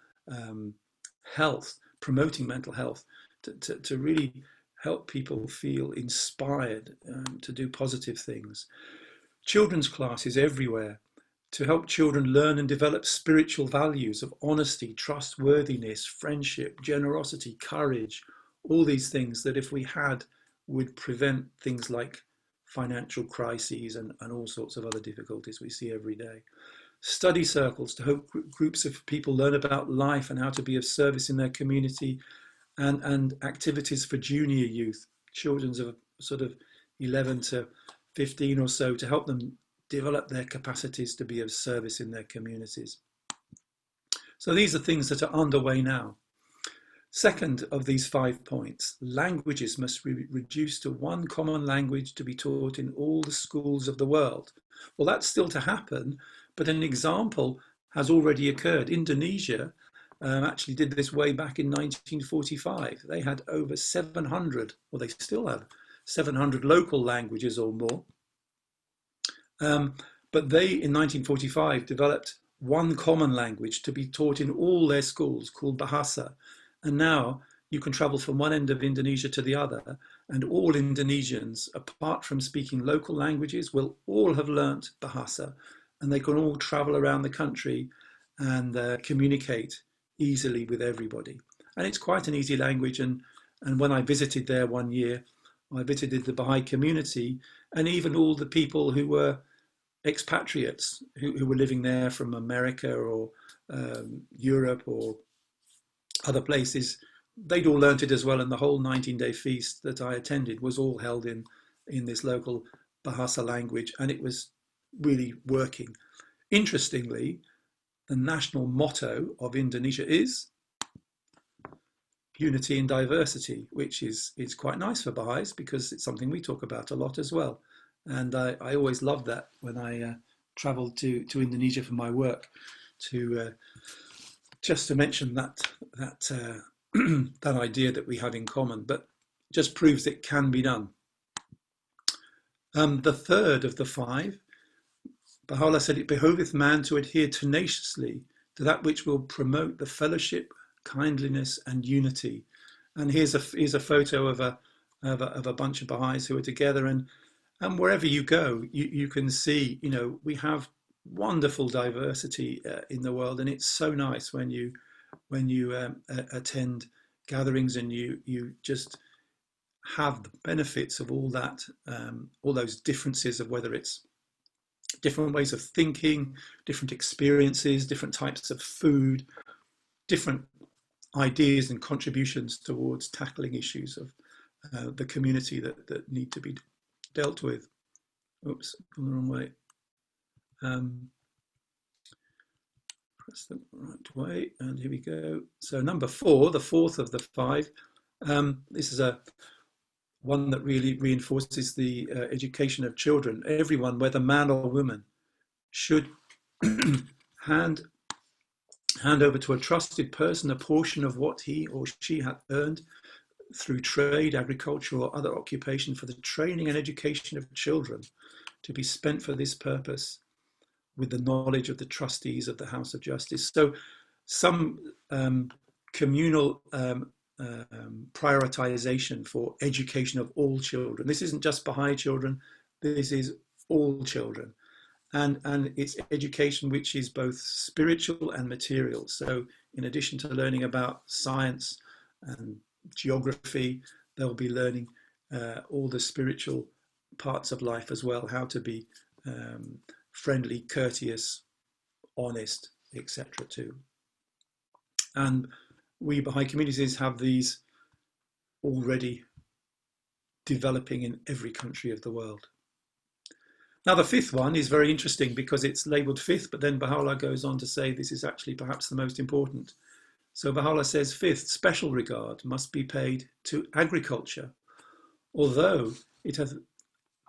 health, promoting mental health, to really help people feel inspired to do positive things. Children's classes everywhere, to help children learn and develop spiritual values of honesty, trustworthiness, friendship, generosity, courage, all these things that, if we had, would prevent things like financial crises and all sorts of other difficulties we see every day. Study circles to help groups of people learn about life and how to be of service in their community, and activities for junior youth, children of sort of 11 to 15 or so, to help them develop their capacities to be of service in their communities. So these are things that are underway now. Second of these 5 points, languages must be reduced to one common language to be taught in all the schools of the world. Well, that's still to happen, but an example has already occurred. Indonesia actually did this way back in 1945. They had over 700, or they still have 700 local languages or more. But they, in 1945, developed one common language to be taught in all their schools, called Bahasa. And now you can travel from one end of Indonesia to the other, and all Indonesians, apart from speaking local languages, will all have learnt Bahasa, and they can all travel around the country and communicate easily with everybody. And it's quite an easy language. And when I visited there one year, I visited the Baha'i community, and even all the people who were expatriates who were living there from America or Europe or other places, they'd all learnt it as well. And the whole 19-day feast that I attended was all held in this local Bahasa language, and it was really working. Interestingly, the national motto of Indonesia is unity in diversity, which is quite nice for Baha'is, because it's something we talk about a lot as well. And I always loved that when I travelled to Indonesia for my work, to just to mention that that idea that we have in common, but just proves it can be done. The third of the 5 Baha'u'llah said, "It behoveth man to adhere tenaciously to that which will promote the fellowship, kindliness, and unity." And here's a photo of a bunch of Baha'is who are together, and wherever you go, you can see, we have wonderful diversity in the world, and it's so nice when you attend gatherings and you just have the benefits of all that, all those differences of whether it's different ways of thinking, different experiences, different types of food, different ideas and contributions towards tackling issues of the community that need to be dealt with. Oops, gone the wrong way. Press the right way, and here we go. So number 4, the fourth of the 5. This is one that really reinforces the education of children. Everyone, whether man or woman, should hand over to a trusted person a portion of what he or she hath earned through trade, agriculture, or other occupation for the training and education of children, to be spent for this purpose with the knowledge of the trustees of the House of Justice. So some communal prioritization for education of all children. This isn't just Baha'i children, this is all children. And it's education which is both spiritual and material. So in addition to learning about science and geography, they'll be learning all the spiritual parts of life as well, how to be friendly, courteous, honest, etc. too. And we Baha'i communities have these already developing in every country of the world. Now the 5th one is very interesting because it's labelled 5th, but then Baha'u'llah goes on to say this is actually perhaps the most important. So Baha'u'llah says, 5th, special regard must be paid to agriculture. Although it hath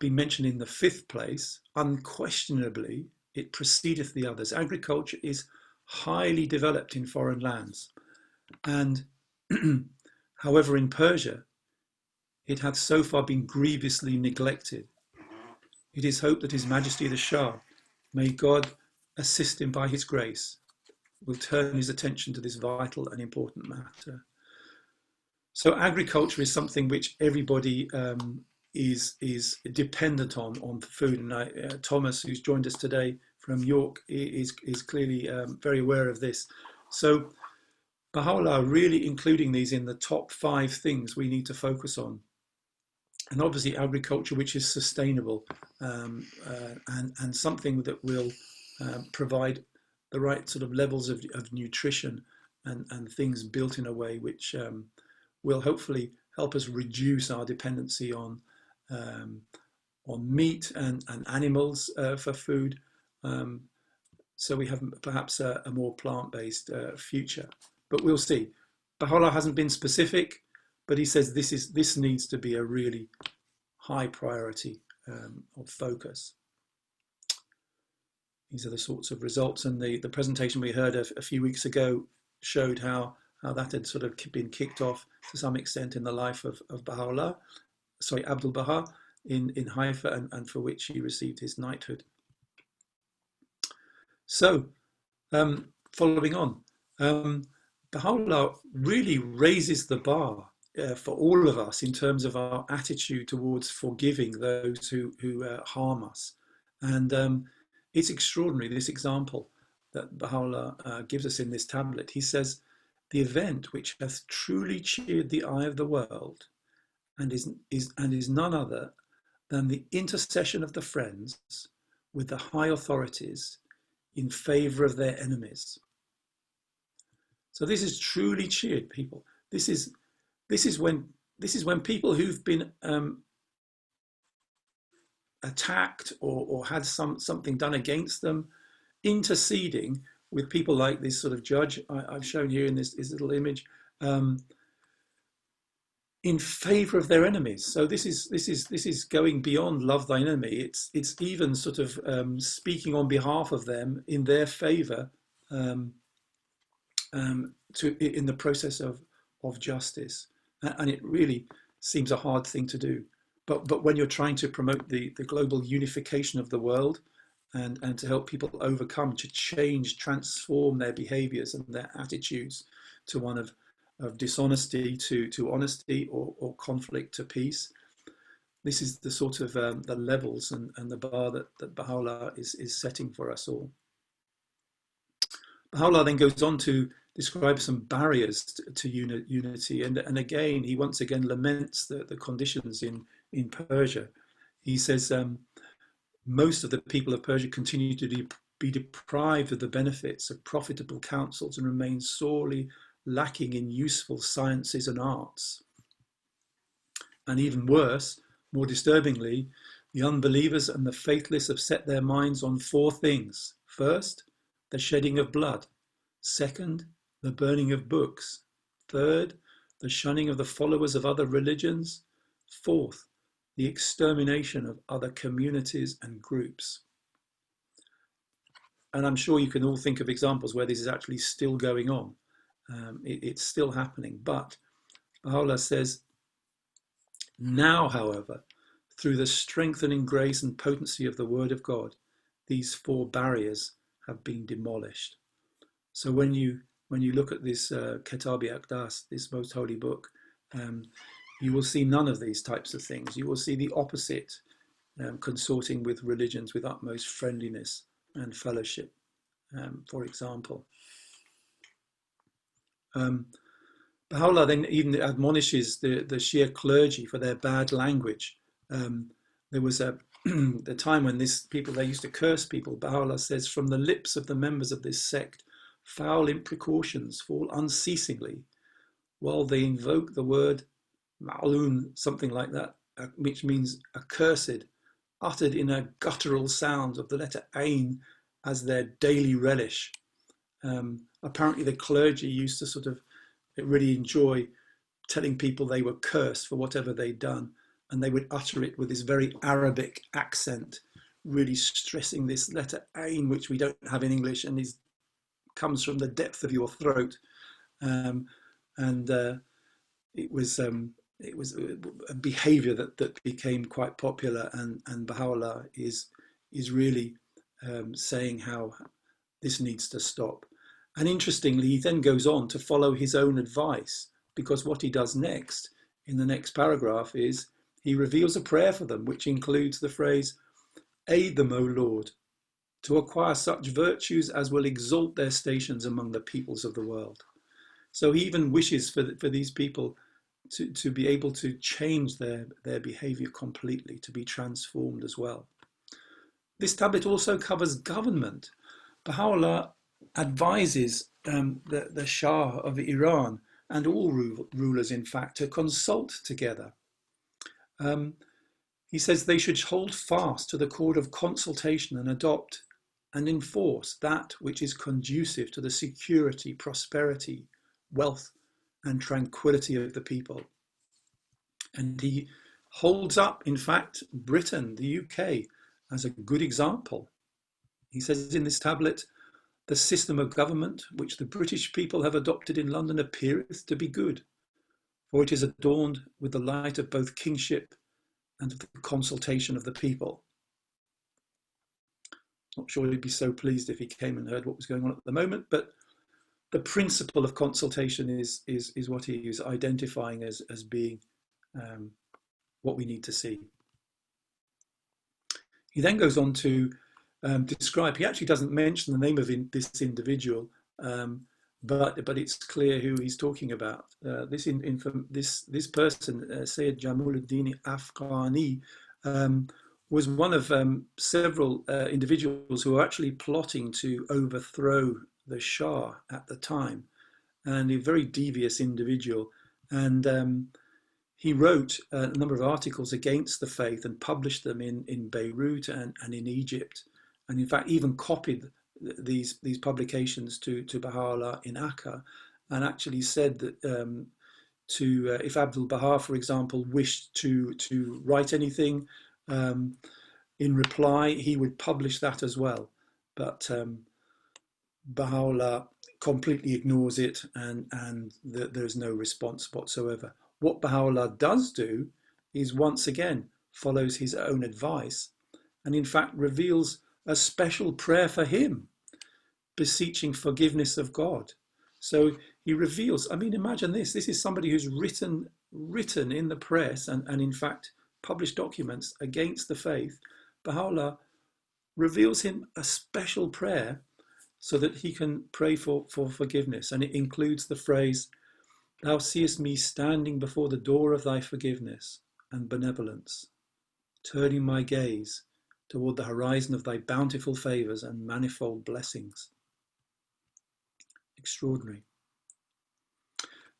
been mentioned in the 5th place, unquestionably it precedeth the others. Agriculture is highly developed in foreign lands. And however, in Persia, it hath so far been grievously neglected. It is hoped that His Majesty the Shah, may God assist him by his grace, will turn his attention to this vital and important matter. So agriculture is something which everybody is dependent on food. And Thomas, who's joined us today from York, is clearly very aware of this. So Baha'u'llah really including these in the top 5 things we need to focus on. And obviously agriculture which is sustainable and something that will provide the right sort of levels of nutrition and things built in a way which will hopefully help us reduce our dependency on meat and animals for food, so we have perhaps a more plant-based future. But we'll see. Baha'u'llah hasn't been specific, but he says this needs to be a really high priority of focus. These are the sorts of results, and the presentation we heard a few weeks ago showed how that had sort of been kicked off to some extent in the life of Baha'u'llah, Abdul Baha in Haifa, and for which he received his knighthood. So, following on, Baha'u'llah really raises the bar for all of us in terms of our attitude towards forgiving those who harm us. And it's extraordinary, this example that Baha'u'llah gives us in this tablet. He says, the event which hath truly cheered the eye of the world and is none other than the intercession of the friends with the high authorities in favour of their enemies. So this is truly cheered people. This is when people who've been attacked or had something done against them, interceding with people like this sort of judge I've shown here in this little image, in favour of their enemies. So this is going beyond love thine enemy. It's even sort of speaking on behalf of them in their favour, in the process of justice. And it really seems a hard thing to do. But when you're trying to promote the global unification of the world, and to help people overcome, to change, transform their behaviors and their attitudes to one of dishonesty to honesty, or conflict to peace. This is the sort of the levels and the bar that Baha'u'llah is setting for us all. Baha'u'llah then goes on to describe some barriers to unity, and again he once again laments the conditions in Persia. He says most of the people of Persia continue to be deprived of the benefits of profitable counsels and remain sorely lacking in useful sciences and arts. And even worse, more disturbingly, the unbelievers and the faithless have set their minds on 4 things. First, the shedding of blood. Second, the burning of books. Third, the shunning of the followers of other religions. Fourth, the extermination of other communities and groups. And I'm sure you can all think of examples where this is actually still going on. It's still happening. But Baha'u'llah says, now, however, through the strengthening grace and potency of the Word of God, these 4 barriers have been demolished. So when you look at this Kitab-i-Aqdas, this most holy book, you will see none of these types of things. You will see the opposite, consorting with religions with utmost friendliness and fellowship, for example. Baha'u'llah then even admonishes the Shia clergy for their bad language. There was the time when they used to curse people. Baha'u'llah says, from the lips of the members of this sect, foul imprecations fall unceasingly, while they invoke the word ma'loon, something like that, which means accursed, uttered in a guttural sound of the letter Ain as their daily relish. Apparently the clergy used to sort of really enjoy telling people they were cursed for whatever they'd done, and they would utter it with this very Arabic accent, really stressing this letter Ain, which we don't have in English, and comes from the depth of your throat. It was a behavior that became quite popular, and Baha'u'llah is really saying how this needs to stop. And interestingly, he then goes on to follow his own advice, because what he does next, in the next paragraph, is he reveals a prayer for them, which includes the phrase, aid them, O Lord, to acquire such virtues as will exalt their stations among the peoples of the world. So he even wishes for these people to be able to change their behavior completely, to be transformed as well. This tablet also covers government. Baha'u'llah advises the Shah of Iran and all rulers, in fact, to consult together. He says they should hold fast to the cord of consultation and adopt and enforce that which is conducive to the security, prosperity, wealth, and tranquility of the people. And he holds up, in fact, Britain, the UK, as a good example. He says in this tablet, the system of government which the British people have adopted in London appeareth to be good, for it is adorned with the light of both kingship and of the consultation of the people. Not sure he'd be so pleased if he came and heard what was going on at the moment, but the principle of consultation is what he is identifying as being what we need to see. He then goes on to describe, he actually doesn't mention the name of this individual, but it's clear who he's talking about. This person, Sayyid Jamuluddin Afghani, was one of several individuals who were actually plotting to overthrow the Shah at the time, and a very devious individual. And he wrote a number of articles against the faith and published them in Beirut and in Egypt, and in fact even copied these publications to Baha'u'llah in Akka, and actually said that if Abdul Baha, for example, wished to write anything in reply, he would publish that as well. But Baha'u'llah completely ignores it, and there's no response whatsoever. What Baha'u'llah does do is once again follows his own advice, and in fact reveals a special prayer for him, beseeching forgiveness of God. So he reveals, I mean, imagine this. This is somebody who's written in the press and in fact published documents against the faith. Baha'u'llah reveals him a special prayer so that he can pray for forgiveness. And it includes the phrase, "Thou seest me standing before the door of thy forgiveness and benevolence, turning my gaze toward the horizon of thy bountiful favours and manifold blessings." Extraordinary.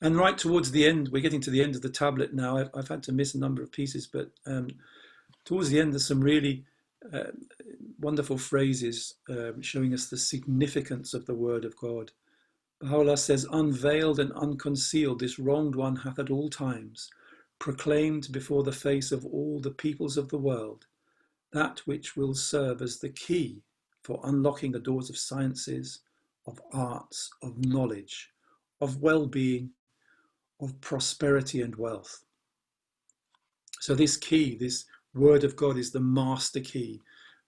And right towards the end, we're getting to the end of the tablet now. I've had to miss a number of pieces, but towards the end, there's some really wonderful phrases showing us the significance of the word of God. Baha'u'llah says, "Unveiled and unconcealed, this wronged one hath at all times proclaimed before the face of all the peoples of the world that which will serve as the key for unlocking the doors of sciences, of arts, of knowledge, of well-being, of prosperity and wealth." So this key, this word of God, is the master key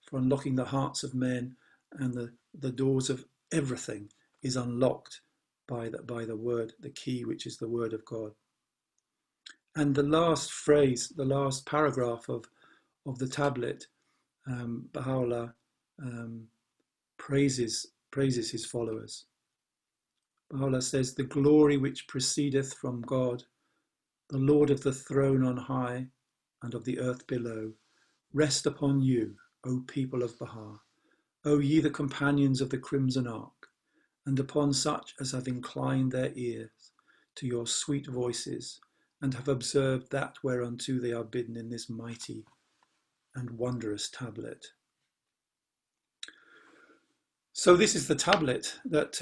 for unlocking the hearts of men, and the doors of everything is unlocked by the word, the key, which is the word of God. And the last phrase, the last paragraph of the tablet, Baha'u'llah praises his followers. Baha'u'llah says, "The glory which proceedeth from God, the Lord of the throne on high and of the earth below, rest upon you, O people of Baha, O ye the companions of the Crimson Ark, and upon such as have inclined their ears to your sweet voices, and have observed that whereunto they are bidden in this mighty and wondrous tablet." So this is the tablet that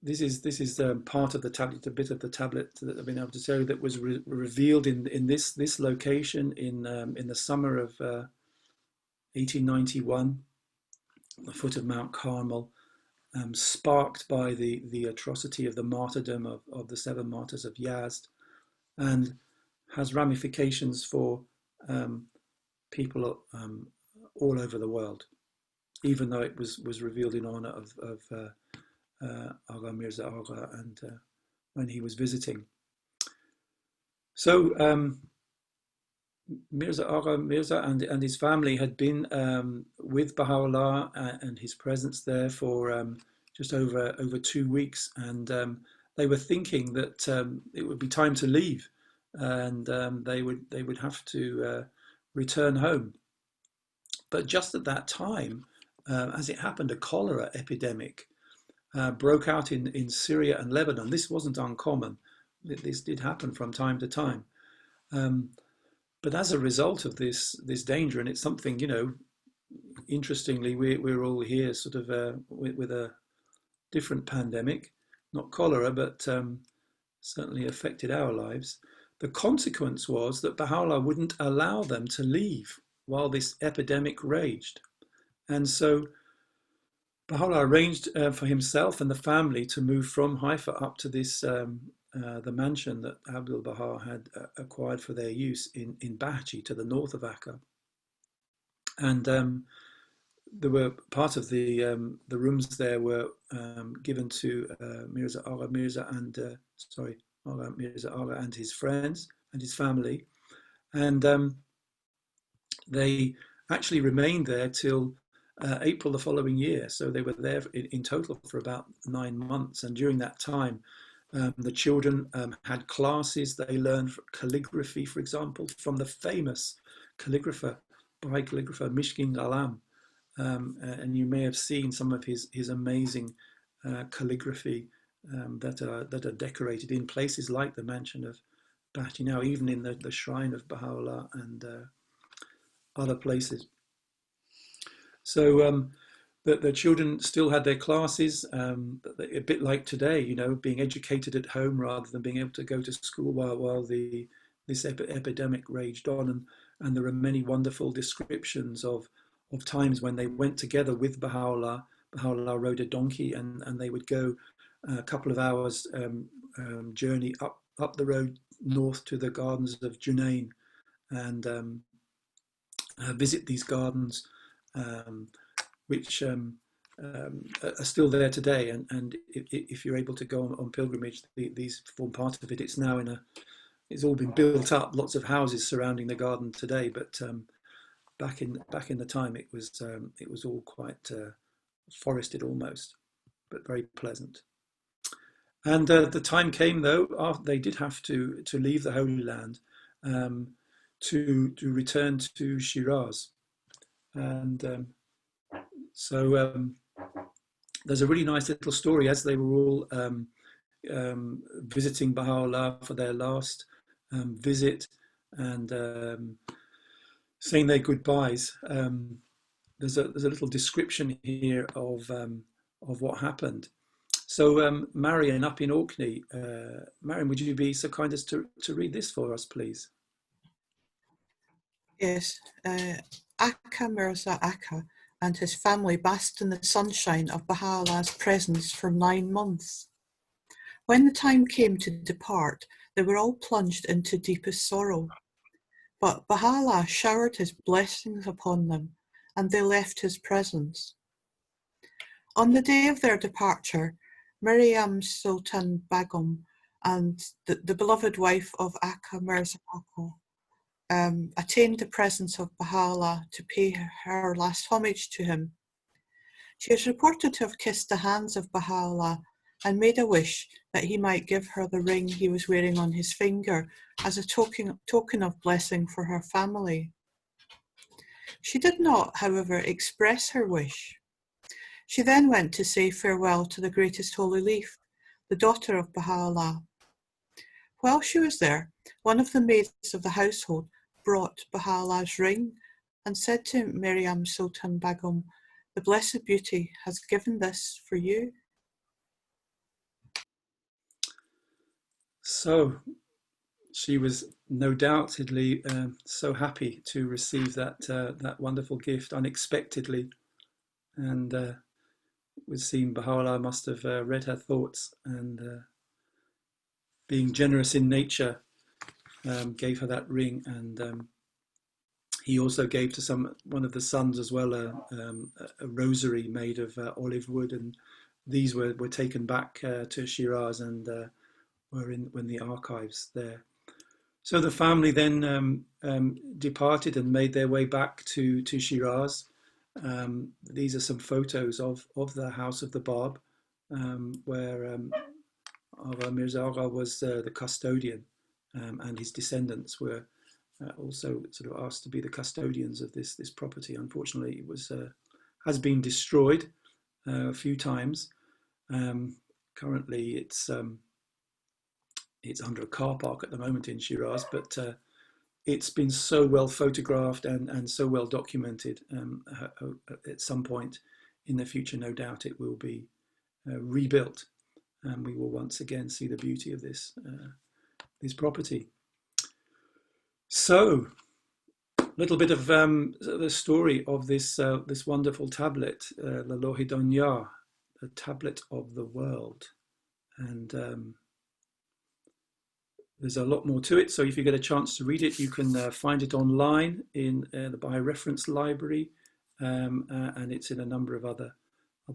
this is part of the tablet, a bit of the tablet that I've been able to show that was revealed in this location in the summer of 1891, at the foot of Mount Carmel, sparked by the atrocity of the martyrdom of the 7 martyrs of Yazd, and has ramifications for people all over the world, even though it was revealed in honor of Agha Mirza Agha and when he was visiting. So Mirza and his family had been with Baha'u'llah and his presence there for just over 2 weeks, and they were thinking that it would be time to leave, and they would have to return home. But just at that time, as it happened, a cholera epidemic broke out in Syria and Lebanon. This wasn't uncommon. This did happen from time to time. But as a result of this danger, and it's something, interestingly, we're all here sort of with a different pandemic, not cholera, but certainly affected our lives. The consequence was that Baha'u'llah wouldn't allow them to leave while this epidemic raged. And so Baha'u'llah arranged for himself and the family to move from Haifa up to this the mansion that Abdul Baha had acquired for their use in Bahji, to the north of Akka. And there were part of the rooms there were given to Mirza Agha Mirza and his friends and his family, and they actually remained there till April the following year. So they were there in total for about 9 months, and during that time the children had classes. They learned calligraphy, for example, from the famous Baha'i calligrapher Mishkin Ghalam, and you may have seen some of his amazing calligraphy that are decorated in places like the mansion of Bahji now, even in the shrine of Baha'u'llah and other places. So the children still had their classes, a bit like today, being educated at home rather than being able to go to school while this epidemic raged on. And there are many wonderful descriptions of times when they went together with Baha'u'llah. Baha'u'llah rode a donkey, and they would go a couple of hours journey up the road north to the gardens of Junayn and visit these gardens, which are still there today. And if you're able to go on pilgrimage, these form part of it. It's now it's all been built up, lots of houses surrounding the garden today. But back in the time, it was all quite forested almost, but very pleasant. And the time came, though, after they did have to leave the Holy Land to return to Shiraz. And so there's a really nice little story as they were all visiting Baha'u'llah for their last visit and saying their goodbyes. There's a little description here of what happened. So Marion up in Orkney, Marion, would you be so kind as to read this for us, please? Yes. Akka Mirza Akka and his family basked in the sunshine of Baha'u'llah's presence for 9 months. When the time came to depart, they were all plunged into deepest sorrow. But Baha'u'llah showered his blessings upon them, and they left his presence. On the day of their departure, Miriam Sultan Begum and the beloved wife of Akka Mirza Akka attained the presence of Baha'u'llah to pay her last homage to him. She is reported to have kissed the hands of Baha'u'llah and made a wish that he might give her the ring he was wearing on his finger as a token of blessing for her family. She did not, however, express her wish. She then went to say farewell to the greatest holy leaf, the daughter of Baha'u'llah. While she was there, one of the maids of the household brought Baha'u'llah's ring and said to Miriam Sultan Begum, "The Blessed Beauty has given this for you." So she was no doubtedly so happy to receive that wonderful gift unexpectedly, and it would seem Baha'u'llah must have read her thoughts and, being generous in nature, gave her that ring, and he also gave to one of the sons as well a rosary made of olive wood, and these were taken back to Shiraz and were in the archives there. So the family then departed and made their way back to Shiraz. These are some photos of the house of the Bab, where Agha Mirza Agha was the custodian, and his descendants were also sort of asked to be the custodians of this property. Unfortunately, it has been destroyed a few times. Currently, it's under a car park at the moment in Shiraz, but it's been so well photographed and so well documented. At some point in the future, no doubt it will be rebuilt, and we will once again see the beauty of this property. So, a little bit of the story of this wonderful tablet, the Lawh-i Dunya, the tablet of the world, and there's a lot more to it. So if you get a chance to read it, you can find it online in the Baha'i Reference Library, and it's in a number of other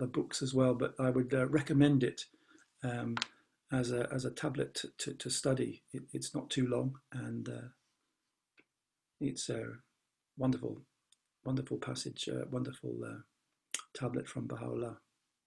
books as well. But I would recommend it as a tablet to study. It's not too long, and it's a wonderful passage, wonderful tablet from Baha'u'llah.